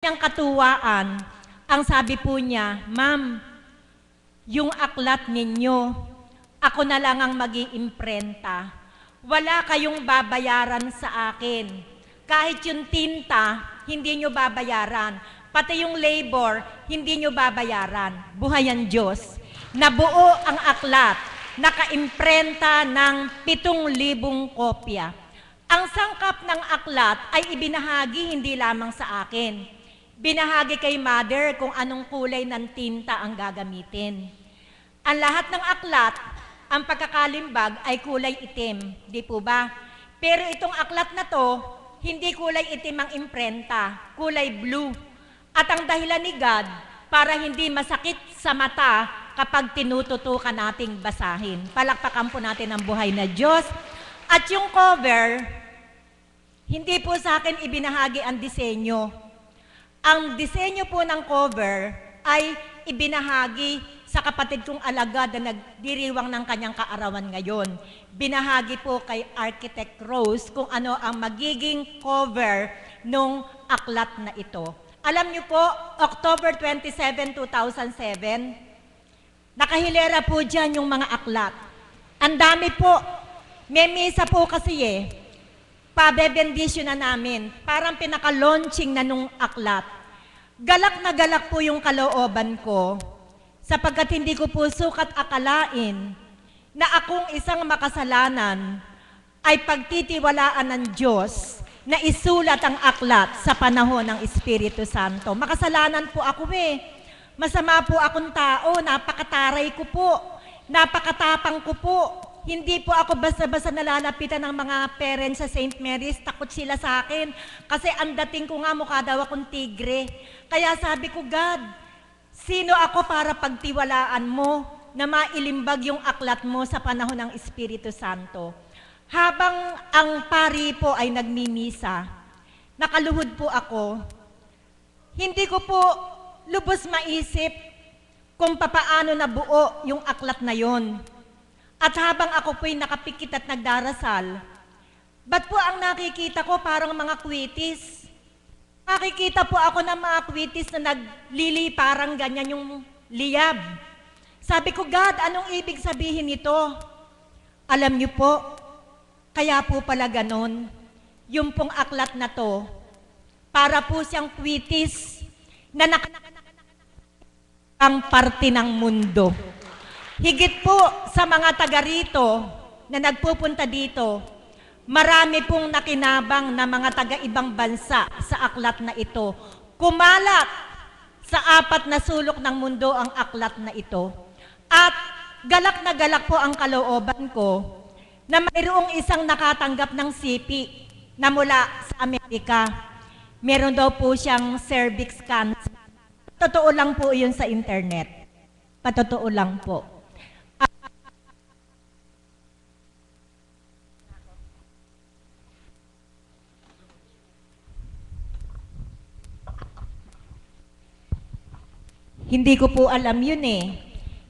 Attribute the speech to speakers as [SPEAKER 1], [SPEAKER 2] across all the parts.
[SPEAKER 1] Niyang katuwaan, ang sabi po niya, "Ma'am, yung aklat ninyo, ako na lang ang mag-iimprenta. Wala kayong babayaran sa akin. Kahit yung tinta, hindi nyo babayaran. Pati yung labor, hindi nyo babayaran." Buhay ang Diyos. Nabuo ang aklat, nakaimprenta ng 7,000 kopya. Ang sangkap ng aklat ay ibinahagi hindi lamang sa akin. Binahagi kay Mother kung anong kulay ng tinta ang gagamitin. Ang lahat ng aklat, ang pagkakalimbag ay kulay itim, di po ba? Pero itong aklat na to, hindi kulay itim ang imprenta, kulay blue. At ang dahilan ni God, para hindi masakit sa mata kapag tinututukan nating basahin. Palakpakan po natin ang buhay na Diyos. At yung cover, hindi po sa akin ibinahagi ang disenyo. Ang disenyo po ng cover ay ibinahagi sa kapatid kong alagad na nagdiriwang ng kanyang kaarawan ngayon. Binahagi po kay Architect Rose kung ano ang magiging cover nung aklat na ito. Alam niyo po, October 27, 2007, nakahilera po dyan yung mga aklat. Ang dami po. May misa po kasi pabebendisyon na namin. Parang pinaka-launching na nung aklat. Galak na galak po yung kalooban ko sapagkat hindi ko po sukat akalain na akong isang makasalanan ay pagtitiwalaan ng Diyos na isulat ang aklat sa panahon ng Espiritu Santo. Makasalanan po ako Masama po akong tao, napakataray ko po, napakatapang ko po. Hindi po ako basta-basta nalalapitan ng mga parents sa St. Mary's. Takot sila sa akin. Kasi ang dating ko nga mukha daw akong tigre. Kaya sabi ko, God, sino ako para pagtiwalaan mo na mailimbag yung aklat mo sa panahon ng Espiritu Santo? Habang ang pari po ay nagmimisa, nakaluhod po ako. Hindi ko po lubos maisip kung papaano nabuo yung aklat na yon. At habang ako po'y nakapikit at nagdarasal, ba't po ang nakikita ko parang mga kwitis? Nakikita po ako ng mga kwitis na naglili parang ganyan yung liyab. Sabi ko, God, anong ibig sabihin nito? Alam niyo po, kaya po pala ganon, yung pong aklat na to, para po siyang kwitis na ang parte ng mundo. Higit po sa mga taga rito na nagpupunta dito, marami pong nakinabang na mga taga-ibang bansa sa aklat na ito. Kumalat sa 4 na sulok ng mundo ang aklat na ito. At galak na galak po ang kalooban ko na mayroong isang nakatanggap ng sipi na mula sa Amerika. Meron daw po siyang cervix cancer. Totoo lang po yun sa internet. Patotoo lang po. Hindi ko po alam yun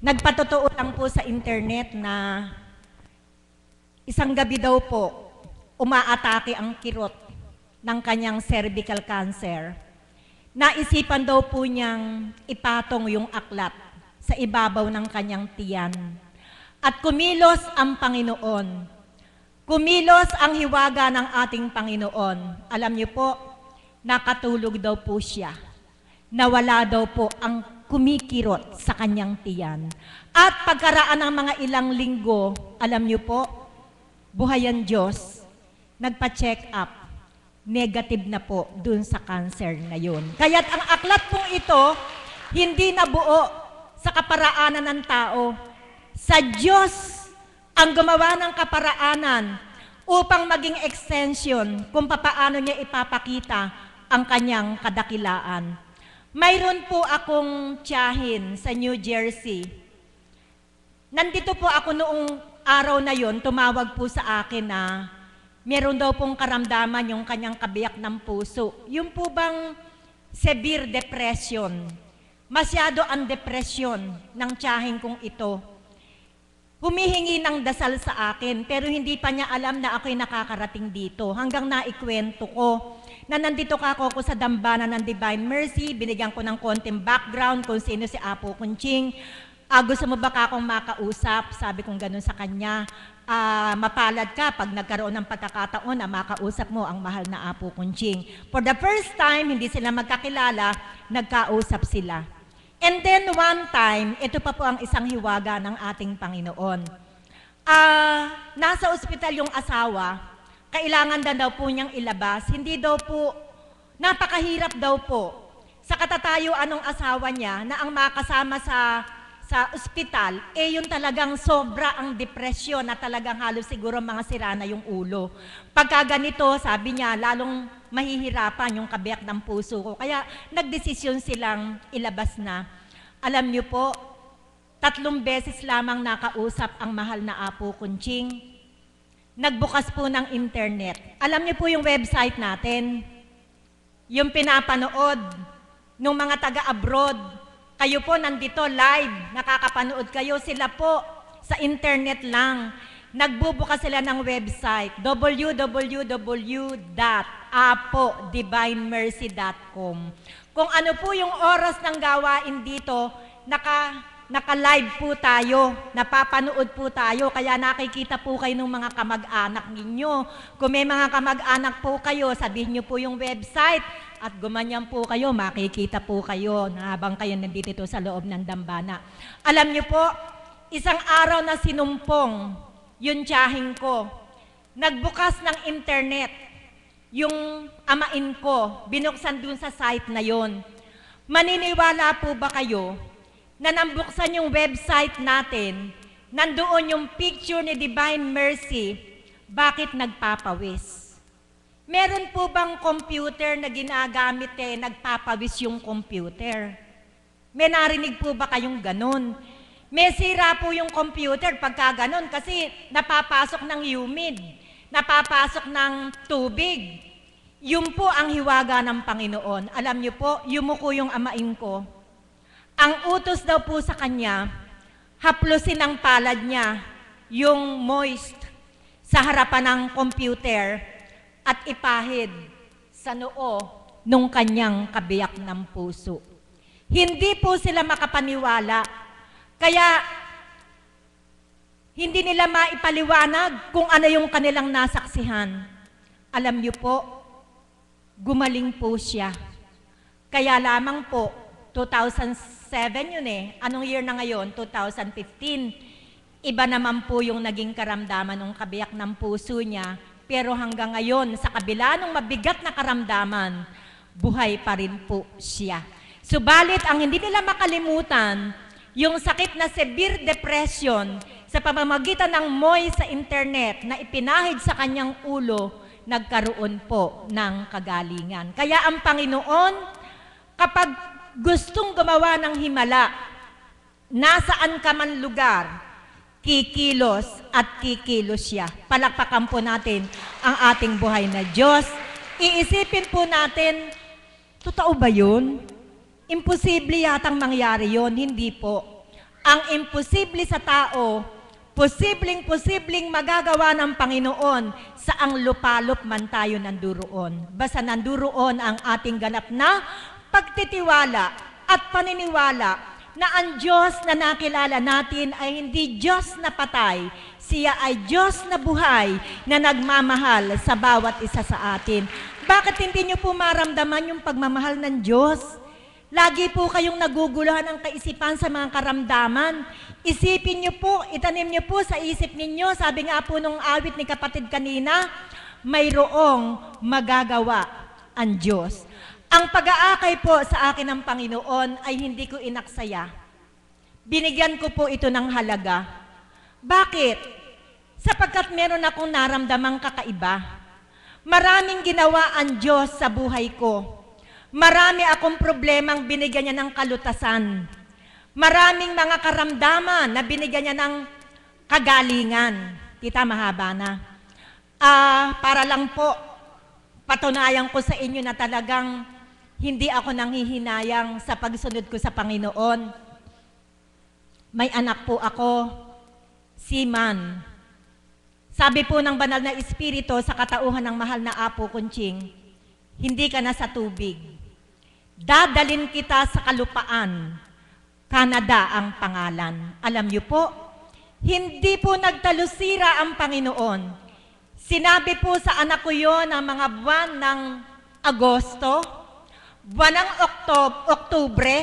[SPEAKER 1] Nagpatotoo lang po sa internet na isang gabi daw po, umaatake ang kirot ng kanyang cervical cancer. Naisipan daw po niyang ipatong yung aklat sa ibabaw ng kanyang tiyan. At kumilos ang Panginoon. Kumilos ang hiwaga ng ating Panginoon. Alam niyo po, nakatulog daw po siya. Nawala daw po ang kumikirot sa kanyang tiyan. At pagkaraan ng mga ilang linggo, alam niyo po, buhay ang Diyos, nagpa-check up, negative na po dun sa cancer na yun. Kaya't ang aklat pong ito, hindi nabuo sa kaparaanan ng tao. Sa Diyos ang gumawa ng kaparaanan upang maging extension kung papaano niya ipapakita ang kanyang kadakilaan. Mayroon po akong tiyahin sa New Jersey. Nandito po ako noong araw na yon, tumawag po sa akin na meron daw pong karamdaman yung kanyang kabiyak ng puso. Yung po bang severe depression. Masyado ang depression ng tiyahin kong ito. Humihingi ng dasal sa akin pero hindi pa niya alam na ako'y nakakarating dito hanggang naikwento ko na nandito ka ako sa dambana ng Divine Mercy, binigyan ko ng konting background kung sino si Apo Kunching. Gusto mo ba ka akong makausap? Sabi kong ganun sa kanya. Mapalad ka pag nagkaroon ng pagkakataon na makausap mo ang mahal na Apo Kunching. For the first time, hindi sila magkakilala, nagkausap sila. And then one time, ito pa po ang isang hiwaga ng ating Panginoon. Nasa ospital yung asawa, kailangan daw po niyang ilabas. Hindi daw po, napakahirap daw po sa katatayuan ng asawa niya na ang makasama sa ospital, yun talagang sobra ang depresyon na talagang halos siguro mga sira na yung ulo. Pagka ganito, sabi niya, lalong mahihirapan yung kabiyak ng puso ko. Kaya nagdesisyon silang ilabas na. Alam niyo po, 3 beses lamang nakausap ang mahal na Apo Kunching. Nagbukas po ng internet. Alam niyo po yung website natin, yung pinapanood ng mga taga-abroad. Kayo po nandito live, nakakapanood kayo. Sila po sa internet lang. Nagbubukas sila ng website, www.apodivinemercy.com. Kung ano po yung oras ng gawain dito, naka-live po tayo, napapanood po tayo, kaya nakikita po kayo ng mga kamag-anak ninyo. Kung may mga kamag-anak po kayo, sabihin nyo po yung website, at gumanyan po kayo, makikita po kayo na habang kayo nandito sa loob ng dambana. Alam niyo po, isang araw na sinumpong yung tiyahing ko, nagbukas ng internet, yung amain ko, binuksan dun sa site na yon. Maniniwala po ba kayo na nambuksan yung website natin, nandoon yung picture ni Divine Mercy, bakit nagpapawis? Meron po bang computer na ginagamit nagpapawis yung computer? May narinig po ba kayong ganun? May sira po yung computer pagka ganun kasi napapasok ng humid, napapasok ng tubig. Yun po ang hiwaga ng Panginoon. Alam niyo po, yumuko yung amain ko. Ang utos daw po sa kanya, haplusin ang palad niya, yung moist, sa harapan ng computer, at ipahid sa noo nung kanyang kabiyak ng puso. Hindi po sila makapaniwala, kaya hindi nila maipaliwanag kung ano yung kanilang nasaksihan. Alam niyo po, gumaling po siya. Kaya lamang po, 2007 yun Anong year na ngayon? 2015. Iba naman po yung naging karamdaman ng kabiyak ng puso niya. Pero hanggang ngayon, sa kabila ng mabigat na karamdaman, buhay pa rin po siya. Subalit, ang hindi nila makalimutan, yung sakit na severe depression sa pamamagitan ng moy sa internet na ipinahid sa kanyang ulo, nagkaroon po ng kagalingan. Kaya ang Panginoon, kapag gustong gumawa ng himala, nasaan ka man lugar, kikilos at kikilos siya. Palakpakan po natin ang ating buhay na Diyos. Iisipin po natin, totoo ba yun? Imposible yatang mangyari yun. Hindi po. Ang imposible sa tao, posibleng magagawa ng Panginoon sa ang lupalop man tayo nanduroon. Basta nanduroon ang ating ganap na pagtitiwala at paniniwala na ang Diyos na nakilala natin ay hindi Diyos na patay. Siya ay Diyos na buhay na nagmamahal sa bawat isa sa atin. Bakit hindi nyo po maramdaman yung pagmamahal ng Diyos? Lagi po kayong naguguluhan ng kaisipan sa mga karamdaman. Isipin nyo po, itanim nyo po sa isip ninyo. Sabi nga po nung awit ni kapatid kanina, mayroong magagawa ang Diyos. Ang pag-aakay po sa akin ng Panginoon ay hindi ko inaksaya. Binigyan ko po ito ng halaga. Bakit? Sapagkat meron akong naramdamang kakaiba. Maraming ginawa ang Diyos sa buhay ko. Marami akong problemang binigyan niya ng kalutasan. Maraming mga karamdaman na binigyan niya ng kagalingan. Kita, mahaba na. Para lang po, patunayan ko sa inyo na talagang hindi ako nanghihinayang sa pagsunod ko sa Panginoon. May anak po ako, si Man. Sabi po ng banal na Espiritu sa katauhan ng mahal na Apo Kunching, hindi ka na sa tubig. Dadalin kita sa kalupaan, Canada ang pangalan. Alam niyo po, hindi po nagtalusira ang Panginoon. Sinabi po sa anak ko yon ang mga buwan ng Agosto, buwan ng Oktubre,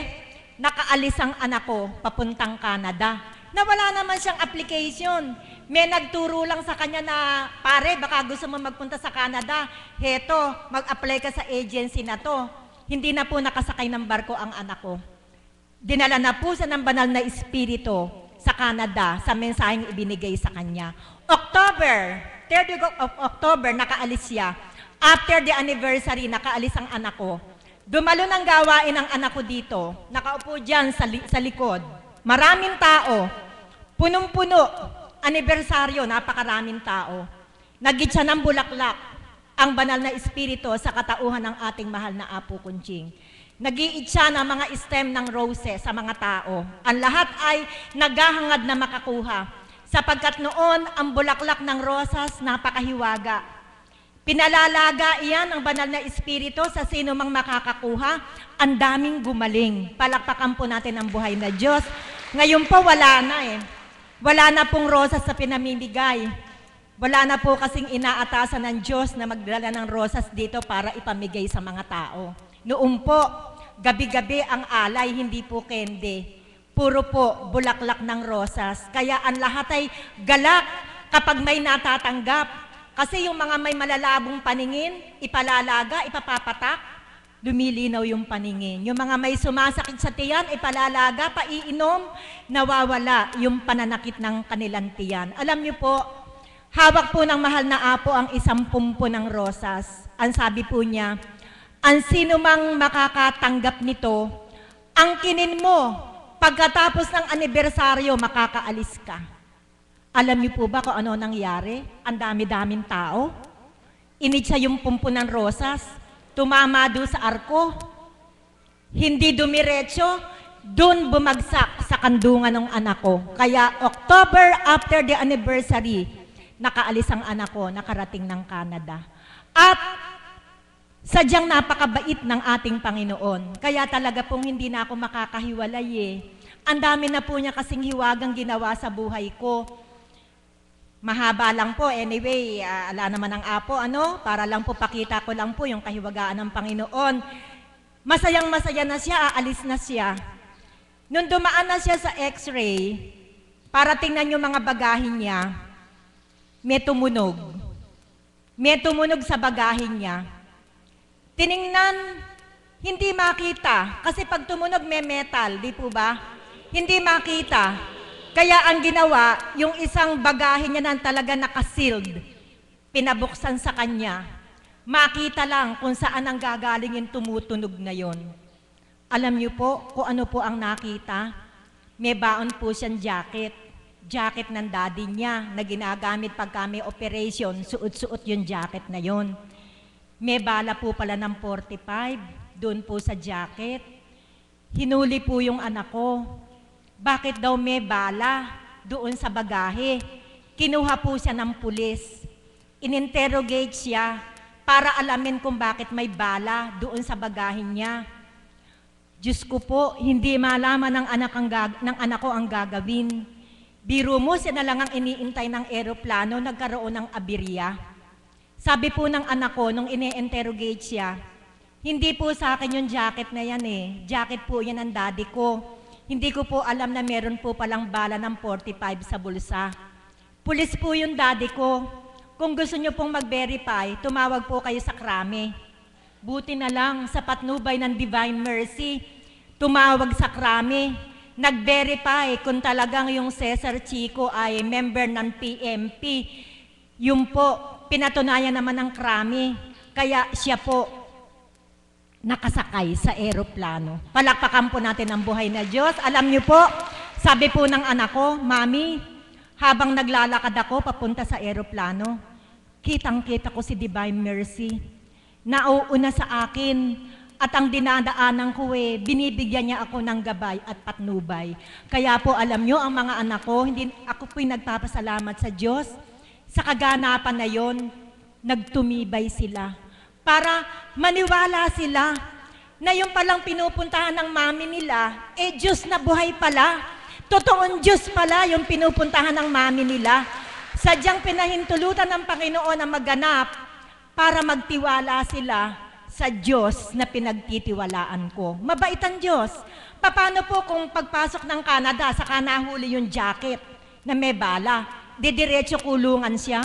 [SPEAKER 1] nakaalis ang anak ko papuntang Canada. Na wala naman siyang application. May nagturo lang sa kanya na, pare, baka gusto mo magpunta sa Canada. Heto, mag-apply ka sa agency na to. Hindi na po nakasakay ng barko ang anak ko. Dinala na po siya ng banal na espiritu sa Canada sa mensaheng ibinigay sa kanya. October, 3rd week of October, nakaalis siya. After the anniversary, nakaalis ang anak ko. Dumalo ng gawain ang anak ko dito. Nakaupo dyan sa likod. Maraming tao. Punong-puno. Anibersaryo, napakaraming tao. Nagit siya ng bulaklak ang banal na espiritu sa katauhan ng ating mahal na Apo Kunching. Nag-iit siya ng mga stem ng roses sa mga tao. Ang lahat ay naghahangad na makakuha. Sapagkat noon, ang bulaklak ng rosas napakahiwaga. Pinalalaga iyan ang banal na espiritu sa sino mang makakakuha. Ang daming gumaling. Palakpakan po natin ang buhay na Diyos. Ngayon po wala na eh. Wala na pong rosas sa pinamimigay. Wala na po kasing inaatasan ng Diyos na magdala ng rosas dito para ipamigay sa mga tao. Noon po, gabi-gabi ang alay, hindi po kende. Puro po bulaklak ng rosas. Kaya ang lahat ay galak kapag may natatanggap. Kasi yung mga may malalabong paningin, ipalalaga, ipapapatak, lumilinaw yung paningin. Yung mga may sumasakit sa tiyan, ipalalaga, paiinom, nawawala yung pananakit ng kanilang tiyan. Alam niyo po, hawak po ng mahal na Apo ang isang pumpo ng rosas. Ang sabi po niya, ang sino mang makakatanggap nito, ang kinin mo, pagkatapos ng anibersaryo, makakaalis ka. Alam niyo po ba kung ano nangyari? Ang dami-daming tao. Initsa yung pumpo ng rosas, tumama doon sa arko, hindi dumiretso, doon bumagsak sa kandungan ng anak ko. Kaya October after the anniversary, nakaalis ang anak ko, nakarating ng Canada. At sadyang napakabait ng ating Panginoon. Kaya talaga pong hindi na ako makakahiwalay eh. Ang dami na po niya kasing hiwagang ginawa sa buhay ko. Mahaba lang po. Anyway, ala naman ang Apo, para lang po pakita ko lang po yung kahiwagaan ng Panginoon. Masayang masaya na siya, aalis na siya. Nung dumaan na siya sa x-ray, para tingnan yung mga bagahin niya, may tumunog. May tumunog sa bagahin niya. Tiningnan, hindi makita. Kasi pag tumunog may metal, di po ba? Hindi makita. Kaya ang ginawa, yung isang bagahe niya na talaga nakasealed, pinabuksan sa kanya. Makita lang kung saan ang gagaling yung tumutunog na yon. Alam niyo po kung ano po ang nakita? May baon po siyang jacket. Jacket ng daddy niya na ginagamit pagka may operation, suot-suot yung jacket na yon. May bala po pala ng 45, doon po sa jacket. Hinuli po yung anak ko. Bakit daw may bala doon sa bagahe? Kinuha po siya ng pulis. Ininterrogate siya para alamin kung bakit may bala doon sa bagahin niya. Diyos ko po, hindi malaman ng anak ko ang gagawin. Biro mo, siya na lang ang iniintay ng eroplano, nagkaroon ng aberya. Sabi po ng anak ko, nung ini-interrogate siya, hindi po sa akin yung jacket na yan eh. Jacket po yan ng daddy ko. Hindi ko po alam na meron po palang bala ng 45 sa bulsa. Pulis po yung daddy ko. Kung gusto nyo pong mag-verify, tumawag po kayo sa Krame. Buti na lang sa patnubay ng Divine Mercy, tumawag sa Krame. Nag-verify kung talagang yung Cesar Chico ay member ng PMP. Yung po, pinatunayan naman ng Krame. Kaya siya po nakasakay sa eroplano. Palakpakan po natin ang buhay na Diyos. Alam niyo po, sabi po ng anak ko, Mami, habang naglalakad ako papunta sa eroplano, kitang-kita ko si Divine Mercy. Nauuna sa akin at ang dinadaanan ko binibigyan niya ako ng gabay at patnubay. Kaya po alam niyo, ang mga anak ko, hindi ako po'y nagpapasalamat sa Diyos. Sa kaganapan na yon, nagtumibay sila. para maniwala sila na yung palang pinupuntahan ng mami nila, Diyos na buhay pala. Totoong Diyos pala yung pinupuntahan ng mami nila. Sadyang pinahintulutan ng Panginoon na maganap para magtiwala sila sa Diyos na pinagtitiwalaan ko. Mabait ang Diyos. Paano po kung pagpasok ng Canada, saka nahuli yung jacket na may bala? Didiretso kulungan siya.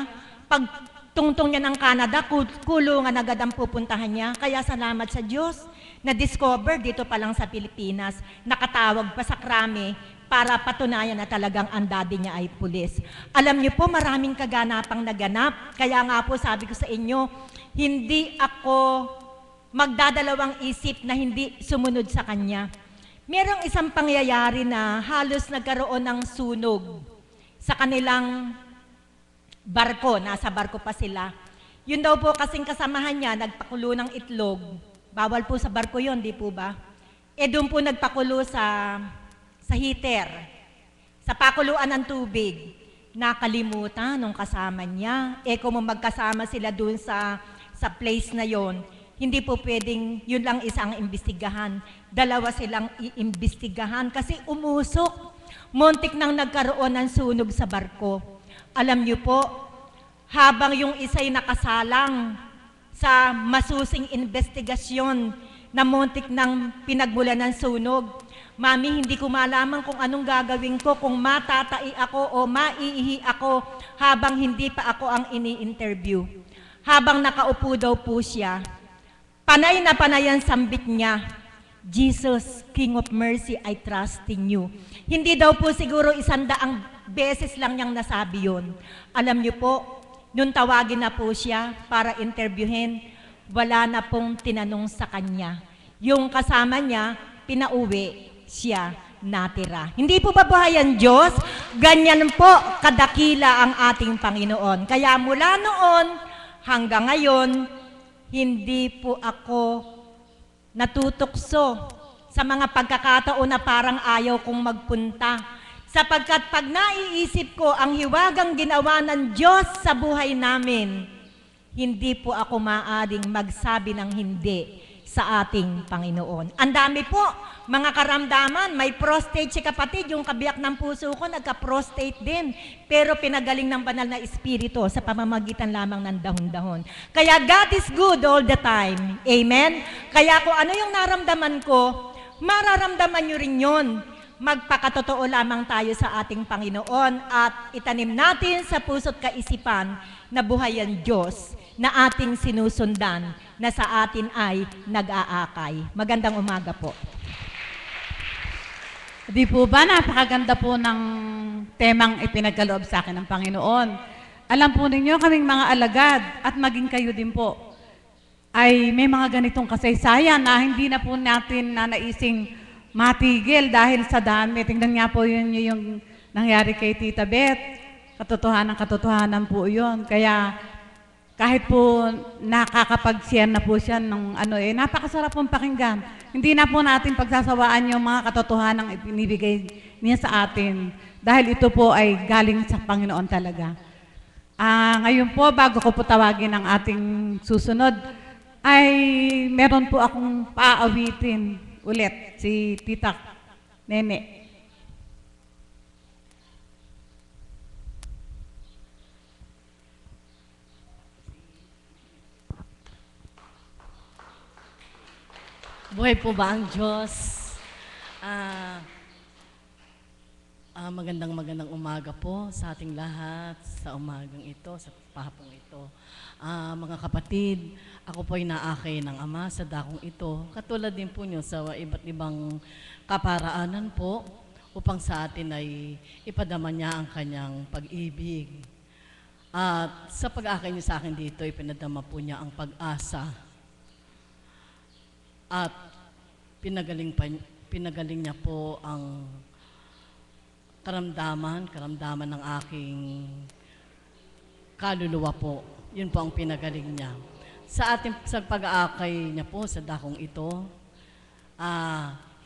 [SPEAKER 1] Pag tungtong niya ng Canada, kulungan agad ang pupuntahan niya. Kaya salamat sa Diyos na-discover dito pa lang sa Pilipinas. Nakatawag pa sa krami para patunayan na talagang ang daddy niya ay pulis. Alam niyo po, maraming kaganapang naganap. Kaya nga po sabi ko sa inyo, hindi ako magdadalawang isip na hindi sumunod sa kanya. Merong isang pangyayari na halos nagkaroon ng sunog sa kanilang barko. Nasa barko pa sila. Yun daw po kasing kasamahan niya, nagpakulo ng itlog. Bawal po sa barko yon, di po ba? Doon po nagpakulo sa heater, sa pakuluan ng tubig. Nakalimutan nung kasama niya. Kung magkasama sila doon sa place na yon, hindi po pwedeng yun lang isang imbestigahan. Dalawa silang iimbestigahan kasi umusok. Muntik nang nagkaroon ng sunog sa barko. Alam niyo po, habang yung isa'y nakasalang sa masusing investigasyon na muntik nang pinagmulan ng sunog, Mami, hindi ko malaman kung anong gagawin ko, kung matatai ako o maiihi ako habang hindi pa ako ang ini-interview. Habang nakaupo daw po siya, panay na panay ang sambit niya, Jesus, King of Mercy, I trust in you. Hindi daw po siguro 100 beses lang niyang nasabi yun. Alam niyo po, nung tawagin na po siya para interviewin, wala na pong tinanong sa kanya. Yung kasama niya, pinauwi, siya natira. Hindi po ba buhay ang Diyos? Ganyan po kadakila ang ating Panginoon. Kaya mula noon hanggang ngayon, hindi po ako natutukso sa mga pagkakataon na parang ayaw kong magpunta. Sapagkat pag naiisip ko ang hiwagang ginawa ng Diyos sa buhay namin, hindi po ako maaring magsabi ng hindi sa ating Panginoon. Ang dami po, mga karamdaman, may prostate si kapatid, yung kabiyak ng puso ko, nagka-prostate din. Pero pinagaling ng banal na espiritu sa pamamagitan lamang ng dahon-dahon. Kaya God is good all the time. Amen? Kaya kung ano yung naramdaman ko, mararamdaman nyo rin yun. Magpakatotoo lamang tayo sa ating Panginoon at itanim natin sa puso't kaisipan na buhay ang Diyos na ating sinusundan na sa atin ay nag-aakay. Magandang umaga po.
[SPEAKER 2] Di po ba, napakaganda po ng temang ipinagkaloob sa akin ng Panginoon. Alam po ninyo, kaming mga alagad at maging kayo din po, ay may mga ganitong kasaysayan na hindi na po natin naising matigil dahil sa dami. Tingnan nga po yun yung nangyari kay Tita Beth. Katotohanan po yun. Kaya kahit po nakakapag-share na po siya ng napakasarap pong pakinggan. Hindi na po natin pagsasawaan yung mga katotohanan ipinibigay niya sa atin. Dahil ito po ay galing sa Panginoon talaga. Ngayon po, bago ko po tawagin ang ating susunod, ay meron po akong paawitin ulit, si Tita Nene.
[SPEAKER 3] Buhay po ba ang Diyos? Magandang umaga po sa ating lahat, sa umagang ito, sa pahapong ito. Mga kapatid, ako po ay naakay ng Ama sa dakong ito. Katulad din po nyo sa iba't ibang kaparaanan po upang sa atin ay ipadama niya ang kanyang pag-ibig. At sa pag-akay niyo sa akin dito, ipinadama po niya ang pag-asa. At pinagaling niya po ang karamdaman ng aking kaluluwa po. Yun po ang pinagaling niya. Sa pag-aakay niya po sa dakong ito,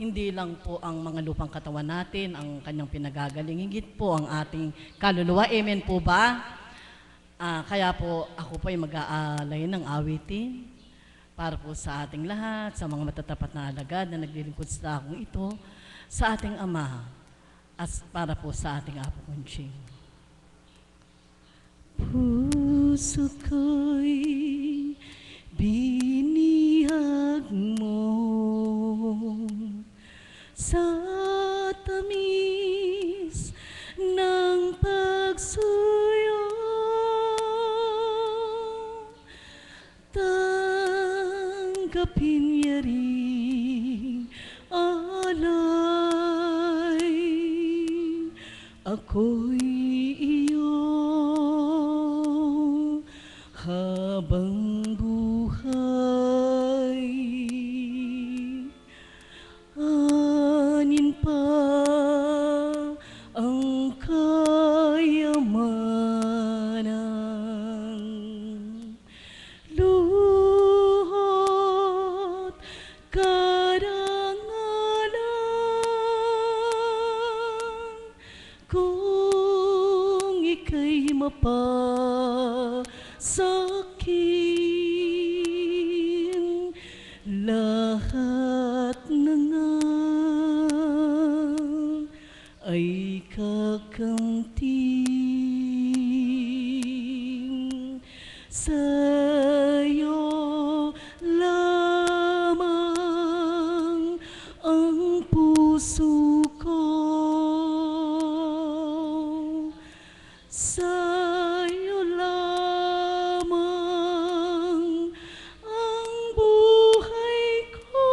[SPEAKER 3] hindi lang po ang mga lupang katawan natin ang kanyang pinagagaling, higit po ang ating kaluluwa. Amen po ba? Kaya po ako po ay mag-aalay ng awitin para po sa ating lahat, sa mga matatapat na alagad na naglilingkod sa dakong ito, sa ating Ama, at para po sa ating Apo Kunching. Puso ko'y binihag mo sa tamis ng pagsuyo. Tanggapin niya ring alay, ako'y iyo habang buhay. Anin pa ang kayamanan, luhot karangalan, kung ika'y mapasakin, lahat na nga ay kakamting. Sa'yo lamang ang puso ko, sa'yo lamang ang buhay ko.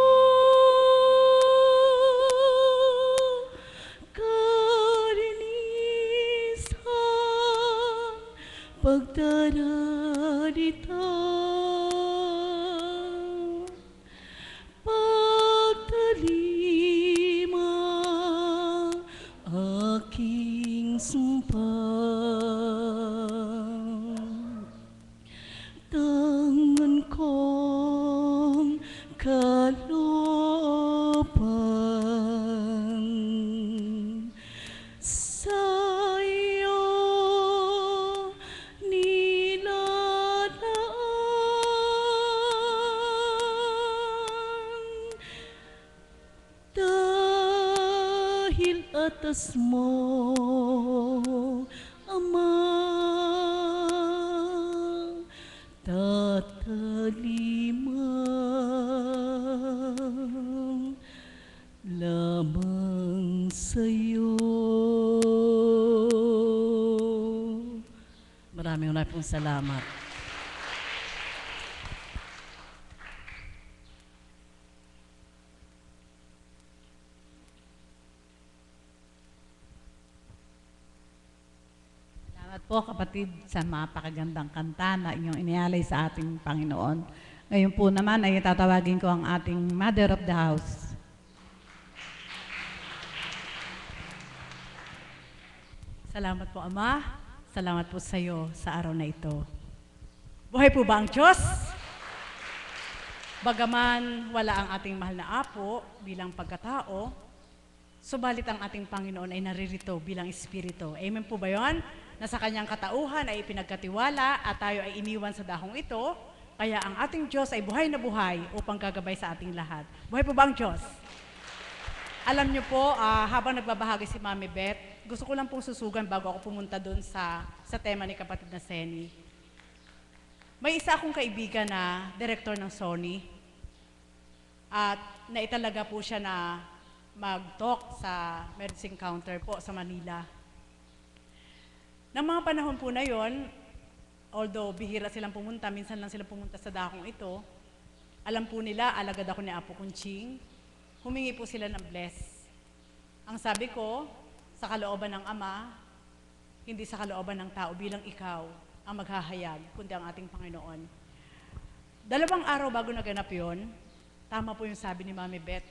[SPEAKER 3] Kalinisan pagdararita, pagtalima aking sumpa. Tangan kong kalooban, sa'yo nilalaan, dahil atas mo, Ama, tatalimang lamang sa'yo. Maraming pong salamat.
[SPEAKER 2] Salamat po kapatid sa mapakagandang kanta na inyong inialay sa ating Panginoon. Ngayon po naman ay tatawagin ko ang ating Mother of the House.
[SPEAKER 4] Salamat po, Ama. Salamat po sa iyo sa araw na ito. Buhay po ba ang Diyos? Bagaman wala ang ating mahal na Apo bilang pagkatao, subalit ang ating Panginoon ay naririto bilang Espiritu. Amen po ba yun? Na sa kanyang katauhan ay pinagkatiwala at tayo ay iniwan sa dahong ito, kaya ang ating Diyos ay buhay na buhay upang gagabay sa ating lahat. Buhay po ba ang Diyos? Alam niyo po, habang nagbabahagi si Mami Beth, gusto ko lang pong susugan bago ako pumunta doon sa tema ni kapatid na Seni. May isa akong kaibigan na director ng Sony at naitalaga po siya na mag-talk sa medicine counter po sa Manila. Nang mga panahon po na yon, although bihira silang pumunta, minsan lang silang pumunta sa dakong ito, alam po nila, alagad ako ni Apo Kunching, humingi po sila ng bless. Ang sabi ko, sa kalooban ng Ama, hindi sa kalooban ng tao bilang ikaw ang maghahayag, kundi ang ating Panginoon. 2 araw bago naganap yon, tama po yung sabi ni Mami Beth,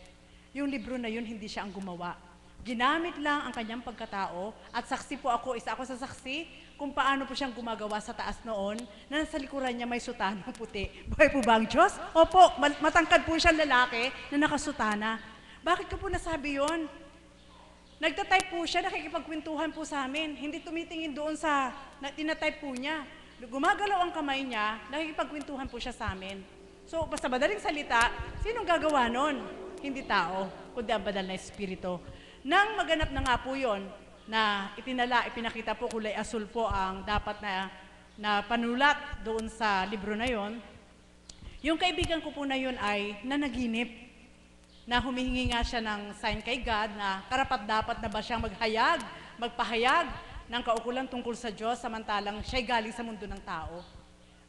[SPEAKER 4] yung libro na yun, hindi siya ang gumawa. Ginamit lang ang kanyang pagkatao at saksi po ako, isa ako sa saksi kung paano po siyang gumagawa sa taas noon na nasa likuran niya may sutanang puti. Buhay po ba ang Diyos? Opo, matangkad po siyang lalaki na nakasutana. Bakit ko po nasabi yon? Nagtatype po siya, nakikipagkwentuhan po sa amin. Hindi tumitingin doon sa tinatype po niya. Gumagalaw ang kamay niya, nakikipagkwentuhan po siya sa amin. So, basta madaling salita, sinong gagawa nun? Hindi tao, kundi ang banal na espiritu. Nang maganap na nga po yun, na ipinakita po kulay asul po ang dapat na panulat doon sa libro na yon. Yung kaibigan ko po na yun ay nanaginip, na humihingi nga siya ng sign kay God na karapat-dapat na ba siyang magpahayag ng kaukulan tungkol sa Diyos samantalang siya'y galing sa mundo ng tao.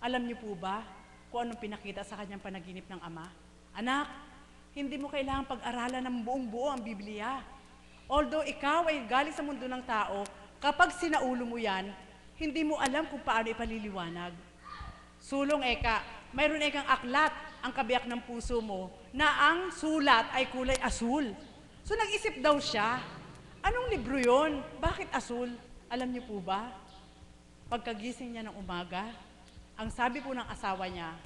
[SPEAKER 4] Alam niyo po ba kung anong pinakita sa kanyang panaginip ng Ama? Anak, hindi mo kailangang pag-aralan ng buong-buo ang Biblia. Although ikaw ay galing sa mundo ng tao, kapag sinaulo mo yan, hindi mo alam kung paano ipaliliwanag. Sulong eka, mayroon ekang aklat ang kabiyak ng puso mo na ang sulat ay kulay asul. So nag-isip daw siya, anong libro yon? Bakit asul? Alam niyo po ba? Pagkagising niya ng umaga, ang sabi po ng asawa niya,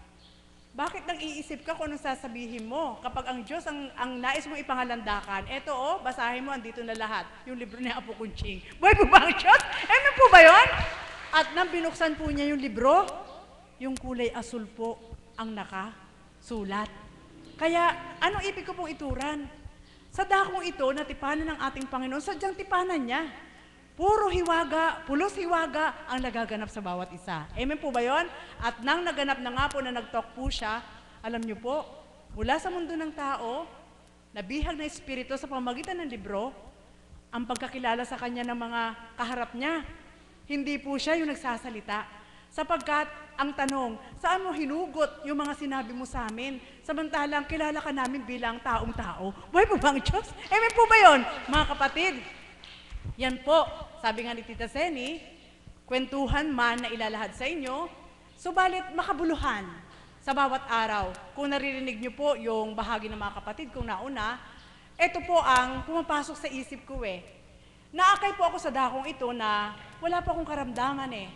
[SPEAKER 4] bakit nag-iisip ka kung anong sasabihin mo? Kapag ang Diyos ang nais mong ipangalandakan, eto basahin mo, andito na lahat, yung libro ni Apo Kunching. Boy po ba ang Diyos? Ano po ba yun? At nang binuksan po niya yung libro, yung kulay asul po ang nakasulat. Kaya, anong ibig ko pong ituran? Sa dakong ito, natipanan ng ating Panginoon, sadyang tipanan niya. Puro hiwaga, pulos hiwaga ang nagaganap sa bawat isa. Amen po ba yun? At nang naganap na nga po na nag-talk po siya, alam niyo po, mula sa mundo ng tao, nabihag na espiritu sa pamamagitan ng libro, ang pagkakilala sa kanya ng mga kaharap niya. Hindi po siya yung nagsasalita. Sapagkat, ang tanong, saan mo hinugot yung mga sinabi mo sa amin? Samantalang kilala ka namin bilang taong tao. Buhay po ba ang Diyos? Amen po ba yun? Mga kapatid, yan po, sabi nga ni Tita Seni, kwentuhan man na ilalahad sa inyo, subalit makabuluhan sa bawat araw. Kung naririnig niyo po yung bahagi ng mga kapatid kung nauna, ito po ang pumapasok sa isip ko Naakay po ako sa dakong ito na wala pa akong karamdaman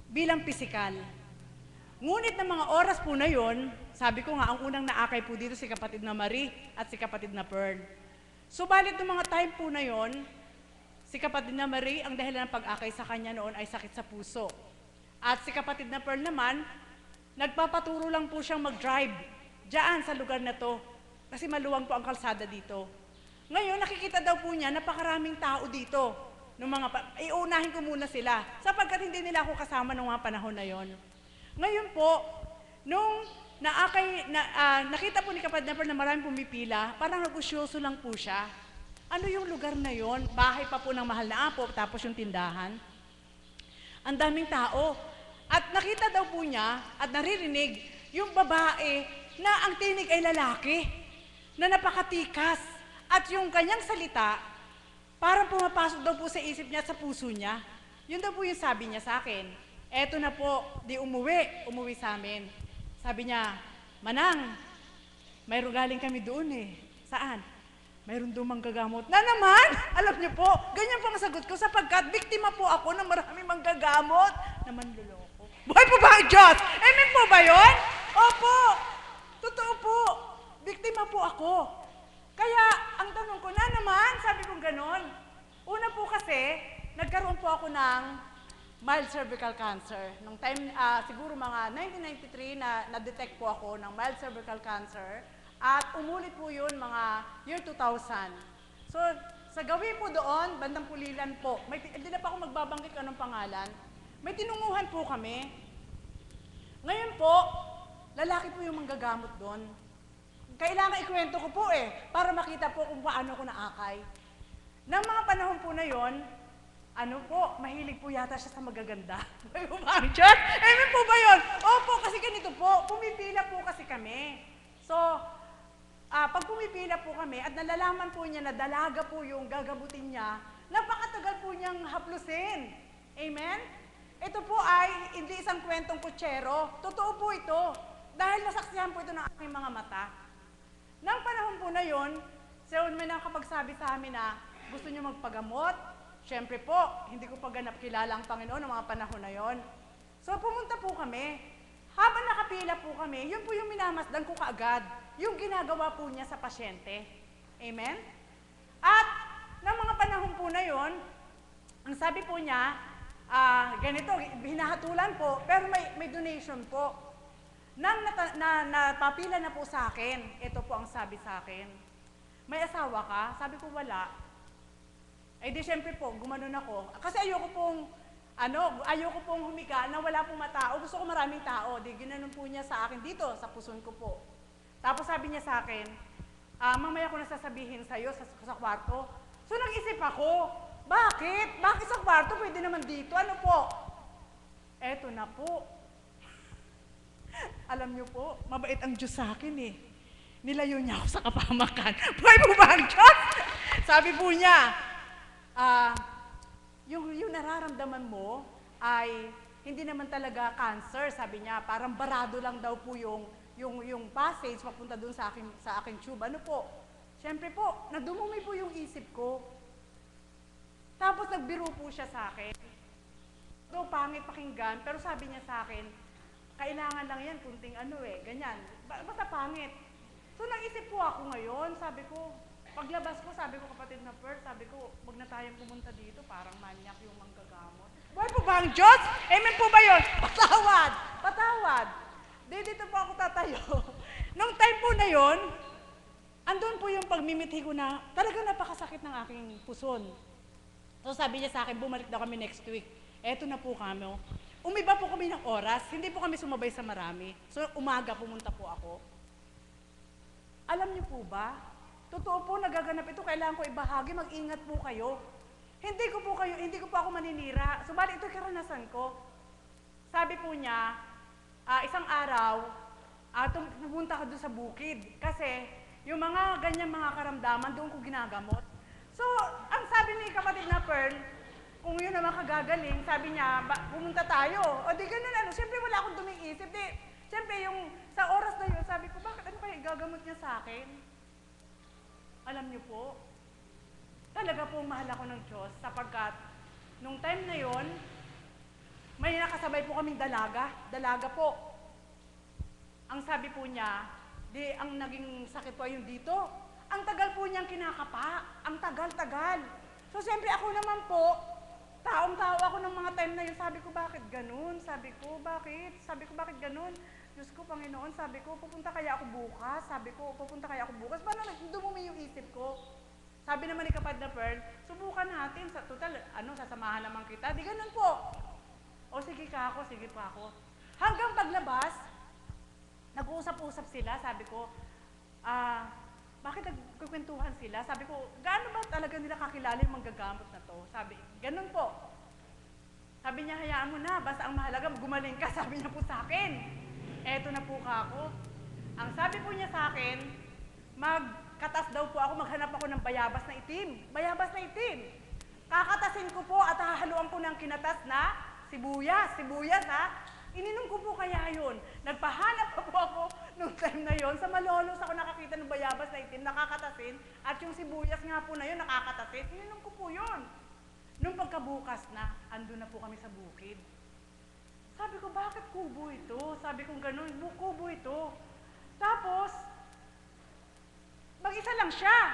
[SPEAKER 4] bilang pisikal. Ngunit ng mga oras po na yon, sabi ko nga, ang unang naakay po dito si kapatid na Marie at si kapatid na Pearl. Subalit ng mga time po na yon, si kapatid na Marie, ang dahilan ng pag-akay sa kanya noon ay sakit sa puso. At si kapatid na Pearl naman, nagpapaturo lang po siyang mag-drive diyan sa lugar na to. Kasi maluwang po ang kalsada dito. Ngayon, nakikita daw po niya, napakaraming tao dito. Iunahin ko muna sila, sapagkat hindi nila ako kasama noong mga panahon na yon. Ngayon po, nung nakita po ni kapatid na Pearl na maraming pumipila, parang nag-usyoso lang po siya. Ano yung lugar na yon? Bahay pa po ng mahal na Apo, tapos yung tindahan. Ang daming tao. At nakita daw po niya, at naririnig, yung babae na ang tinig ay lalaki, na napakatikas. At yung kanyang salita, parang pumapasok daw po sa isip niya at sa puso niya. Yun daw po yung sabi niya sa akin. Eto na po, di umuwi sa amin. Sabi niya, Manang, mayroong galing kami doon Saan? Mayroon doon manggagamot. Na naman, alam niyo po, ganyan po ang sagot ko sapagkat biktima po ako ng maraming manggagamot na manluloko. Buhay po ba ang Diyos? Amen po ba yun? Opo, totoo po. Biktima po ako. Kaya, ang tanong ko, na naman, sabi kong ganon. Una po kasi, nagkaroon po ako ng mild cervical cancer. Nung time, siguro mga 1993 na-detect po ako ng mild cervical cancer. At umulit po yun mga year 2000. So, sa gawi po doon, bandang Pulilan po, hindi na pa ako magbabanggit kung anong pangalan, may tinunguhan po kami. Ngayon po, lalaki po yung manggagamot doon. Kailangan ikwento ko po para makita po kung paano ko naakay. Nang mga panahon po na yon, mahilig po yata siya sa magaganda. Amen po ba yun? Opo, kasi ganito po, pumipila po kasi kami. So, pag pumipila po kami at nalalaman po niya na dalaga po yung gagabutin niya, napakatagal po niyang haplusin. Amen? Ito po ay hindi isang kwentong kutsero. Totoo po ito. Dahil nasaksihan po ito ng aking mga mata. Nang panahon po na yon, may nakapagsabi sa amin na gusto niyo magpagamot. Siyempre po, hindi ko pa ganap kilala ang Panginoon ng mga panahon na yon. So pumunta po kami. Habang nakapila po kami, yun po yung minamasdan ko kaagad. Yung ginagawa po niya sa pasyente. Amen? At, ng mga panahon po na yon, ang sabi po niya, ganito, hinahatulan po, pero may donation po. Nang napapila na po sa akin, ito po ang sabi sa akin, may asawa ka? Sabi ko, wala. Eh di syempre po, gumanon ako. Kasi ayoko pong humiga na wala pong matao. Gusto ko maraming tao. Di ginanon po niya sa akin dito, sa puson ko po. Tapos sabi niya sa akin, mamaya ko na sasabihin sa'yo sa kwarto. So nag-isip ako, bakit? Bakit sa kwarto? Pwede naman dito. Ano po? Eto na po. Alam niyo po, mabait ang Diyos sa akin eh. Nilayo niya ako sa kapahamakan. Buhay po ba ang Diyos? Sabi po niya, yung nararamdaman mo ay hindi naman talaga cancer, sabi niya. Parang barado lang daw po yung passage papunta dun sa aking tube. Ano po? Siyempre po, nadumumi po yung isip ko. Tapos nagbiro po siya sa akin. So, pangit pakinggan, pero sabi niya sa akin, kailangan lang yan, kunting ganyan. Basta pangit. So, nag-isip po ako ngayon, sabi ko, paglabas ko, sabi ko, kapatid na Pearl, sabi ko, wag na tayong pumunta dito, parang manyak yung manggagamot. Buhay po ba ang Diyos? Amen po ba yun? Patawad! Patawad! Dito po ako tatayo. Nung time po na yun, andun po yung pagmimithi ko na, talaga napakasakit ng aking puson. So, sabi niya sa akin, bumalik daw kami next week. Eto na po kami. Umiba po kami ng oras, hindi po kami sumabay sa marami. So, umaga pumunta po ako. Alam niyo po ba, totoo po nagaganap ito, kailangan ko ibahagi, mag-ingat po kayo. Hindi ko po ako maninira. Subalit ito karanasan ko. Sabi po niya, isang araw, pupunta ka doon sa bukid. Kasi, yung mga ganyang mga karamdaman, doon ko ginagamot. So, ang sabi ni kapatid na Pearl, kung yun naman kagagaling, sabi niya, pumunta tayo. O di ganun siyempre wala akong duming isip. Siyempre yung sa oras na yun, sabi ko, bakit ano kaya gagamot niya sa akin? Alam niyo po, talaga po mahal ako ng Diyos sapagkat nung time na yun, may nakasabay po kaming dalaga po. Ang sabi po niya, ang naging sakit po yung dito, ang tagal po niyang kinakapa, ang tagal-tagal. So siyempre ako naman po, taong-tao ako ng mga time na yun, sabi ko, bakit ganun? Sabi ko, bakit ganun? Diyos ko, Panginoon, sabi ko, pupunta kaya ako bukas? Paano dumumi yung isip ko? Sabi naman ni kapatid na Pearl, subukan natin, total, sasamahan naman kita. Di ganun po. O sige pa ako. Hanggang paglabas, nag-uusap-usap sila, sabi ko, bakit nagkukwentuhan sila? Sabi ko, gaano ba talaga nila kakilala yung manggagamot na to? Sabi, ganun po. Sabi niya, hayaan mo na, basta ang mahalaga, gumaling ka, sabi niya po sa akin. Eto na po ako. Ang sabi po niya sa akin, magkatas daw po ako, maghanap ako ng bayabas na itim. Bayabas na itim. Kakatasin ko po at hahaluan ko ng kinatas na sibuyas ha. Ininom ko po kaya yun. Nagpahanap pa po ako nung time na yun. Sa Malolos ako nakakita ng bayabas na itim, nakakatasin. At yung sibuyas nga po na yun, nakakatasin. Ininom ko po yun. Nung pagkabukas na, andun na po kami sa bukid. Sabi ko, bakit kubo ito? Sabi ko ganun, kubo ito. Tapos, mag-isa lang siya.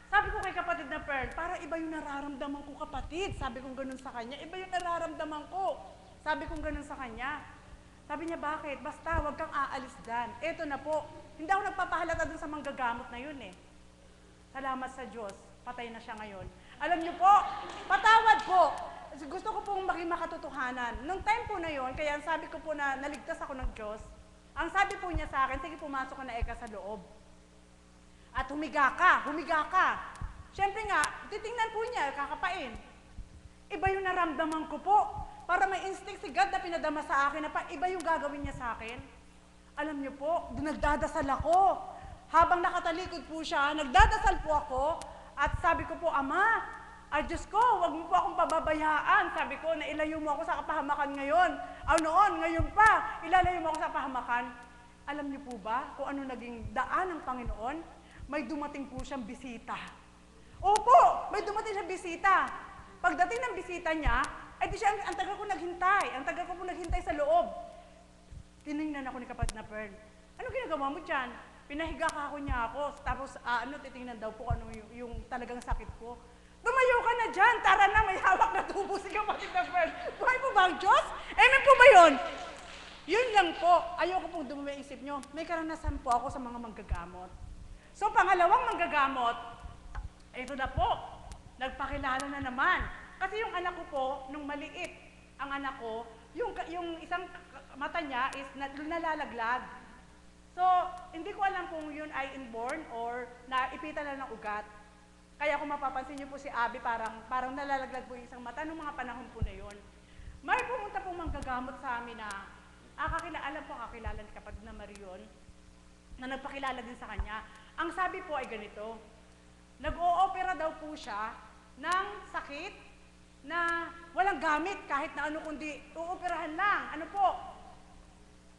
[SPEAKER 4] Sabi ko kay kapatid na Pearl, para iba yung nararamdaman ko kapatid. Sabi ko ganun sa kanya, iba yung nararamdaman ko. Sabi kong ganun sa kanya. Sabi niya, bakit? Basta, huwag kang aalis dyan. Eto na po. Hindi ako nagpapahalata dun sa manggagamot na yun eh. Salamat sa Diyos. Patay na siya ngayon. Alam niyo po, patawad po. Gusto ko pong maging makatotohanan. Nung time po na yun, kaya sabi ko po na naligtas ako ng Diyos, ang sabi po niya sa akin, sige pumasok ka na eka sa loob. At humiga ka. Siyempre nga, titingnan po niya, kakapain. Iba yung naramdaman ko po. Para may instinct si God na pinadama sa akin na iba yung gagawin niya sa akin. Alam niyo po, nagdadasal ako. Habang nakatalikod po siya, nagdadasal po ako at sabi ko po, Ama, Diyos ko, huwag mo po akong pababayaan. Sabi ko, na ilayo mo ako sa kapahamakan ngayon. Ngayon pa, ilalayo mo ako sa kapahamakan. Alam niyo po ba kung ano naging daan ng Panginoon? May dumating po siyang bisita. Opo, may dumating siyang bisita. Pagdating ng bisita niya, di siya, ang tagal ko naghintay sa loob. Tinignan ako ni kapatid na Pearl. Ano ginagawa mo dyan? Pinahiga ka niya ako. Tapos, titingnan daw po ano yung talagang sakit ko. Tumayo ka na dyan. Tara na, may hawak na tubo si kapatid na Pearl. Buhay po ba ang Diyos? Amen po ba yun? Yun lang po. Ayoko pong dumumi isip nyo. May karanasan po ako sa mga manggagamot. So, pangalawang manggagamot, ito na po. Nagpakilala na naman. Kasi yung anak ko po, nung maliit, ang anak ko, yung isang mata niya is nalalaglag. So, hindi ko alam kung yun ay inborn or naipitan na ng ugat. Kaya kung mapapansin niyo po si Abby, parang nalalaglag po yung isang mata nung mga panahon po na yun. May pumunta pong manggagamot sa amin na alam po kakilala ni kapatid na Marion na nagpakilala din sa kanya. Ang sabi po ay ganito, nag-o-opera daw po siya ng sakit na walang gamit kahit na ano kundi uoperahan lang. Ano po?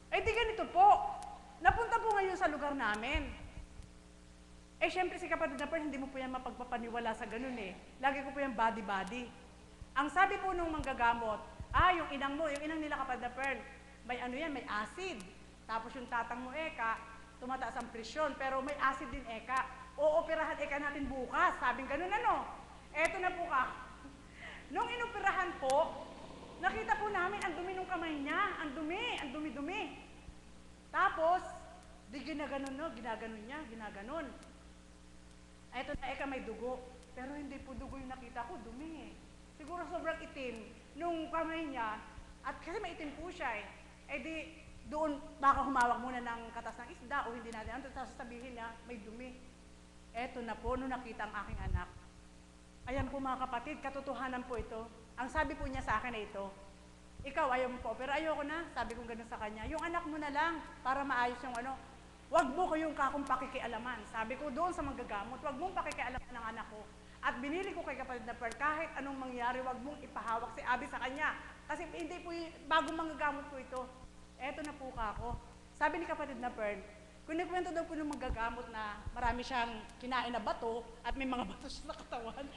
[SPEAKER 4] Eh di ganito po. Napunta po ngayon sa lugar namin. Eh syempre si kapatid na Pearl, hindi mo po yan mapagpapaniwala sa ganun eh. Lagi ko po yan body-body. Ang sabi po nung manggagamot, yung inang nila kapatid na Pearl, may ano yan, may acid. Tapos yung tatang mo eka, tumataas ang presyon, pero may acid din eka. Ooperahan eka natin bukas. Sabing ganun ano. Eto na po ka. Nung inoperahan po, nakita po namin ang dumi ng kamay niya. Ang dumi-dumi. Tapos, di ginaganon niya. Eto na eka may dugo. Pero hindi po dugo yung nakita ko, dumi eh. Siguro sobrang itim nung kamay niya. At kasi maitim po siya eh. Eh di, doon baka humawak muna ng katas ng isda o hindi natin. Tapos sabihin niya, may dumi. Eto na po, nung nakita ang aking anak. Ayan po mga kapatid, katotohanan po ito. Ang sabi po niya sa akin na ito, ikaw ayaw mo po, pero ayoko na, sabi ko gano'n sa kanya. Yung anak mo na lang, para maayos yung ano, wag mo ko yung kakong pakikialaman. Sabi ko doon sa manggagamot, wag mong pakikialaman ng anak ko. At binili ko kay kapatid na Pearl, kahit anong mangyari, wag mong ipahawak si Abby sa kanya. Kasi hindi po, bagong manggagamot po ito. Eto na po ako. Sabi ni kapatid na Pearl, kunikwento daw po ng manggagamot na marami siyang kinain na bato at may mga bato siya sa katawan.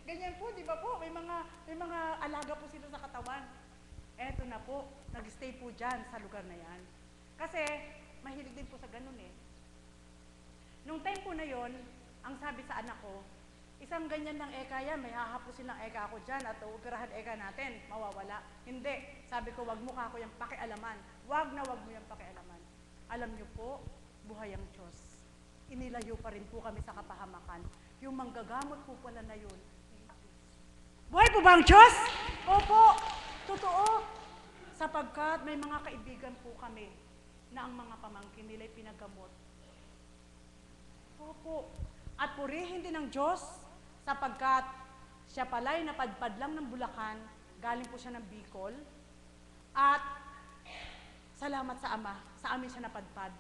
[SPEAKER 4] Ganyan po, di ba po? May mga alaga po sila sa katawan. Eto na po, nag-stay po dyan sa lugar na yan. Kasi, mahilig din po sa ganun eh. Nung time po na yon, ang sabi sa anak ko, isang ganyan ng eka yan, may hahapusin ng eka ako dyan at uupirahan eka natin, mawawala. Hindi, sabi ko, wag mo ka ako yung pakialaman. Wag na wag mo yung pakialaman. Alam niyo po, buhay ang Diyos. Inilayo pa rin po kami sa kapahamakan. Yung manggagamot po pala na yun, buhay po ba ang Diyos? Opo, totoo. Sapagkat may mga kaibigan po kami na ang mga pamangkin nila'y pinagamot. Opo. At purihin din ng Diyos sapagkat siya pala'y napadpad lang ng Bulacan, galing po siya ng Bicol. At salamat sa Ama, sa amin siya napadpad.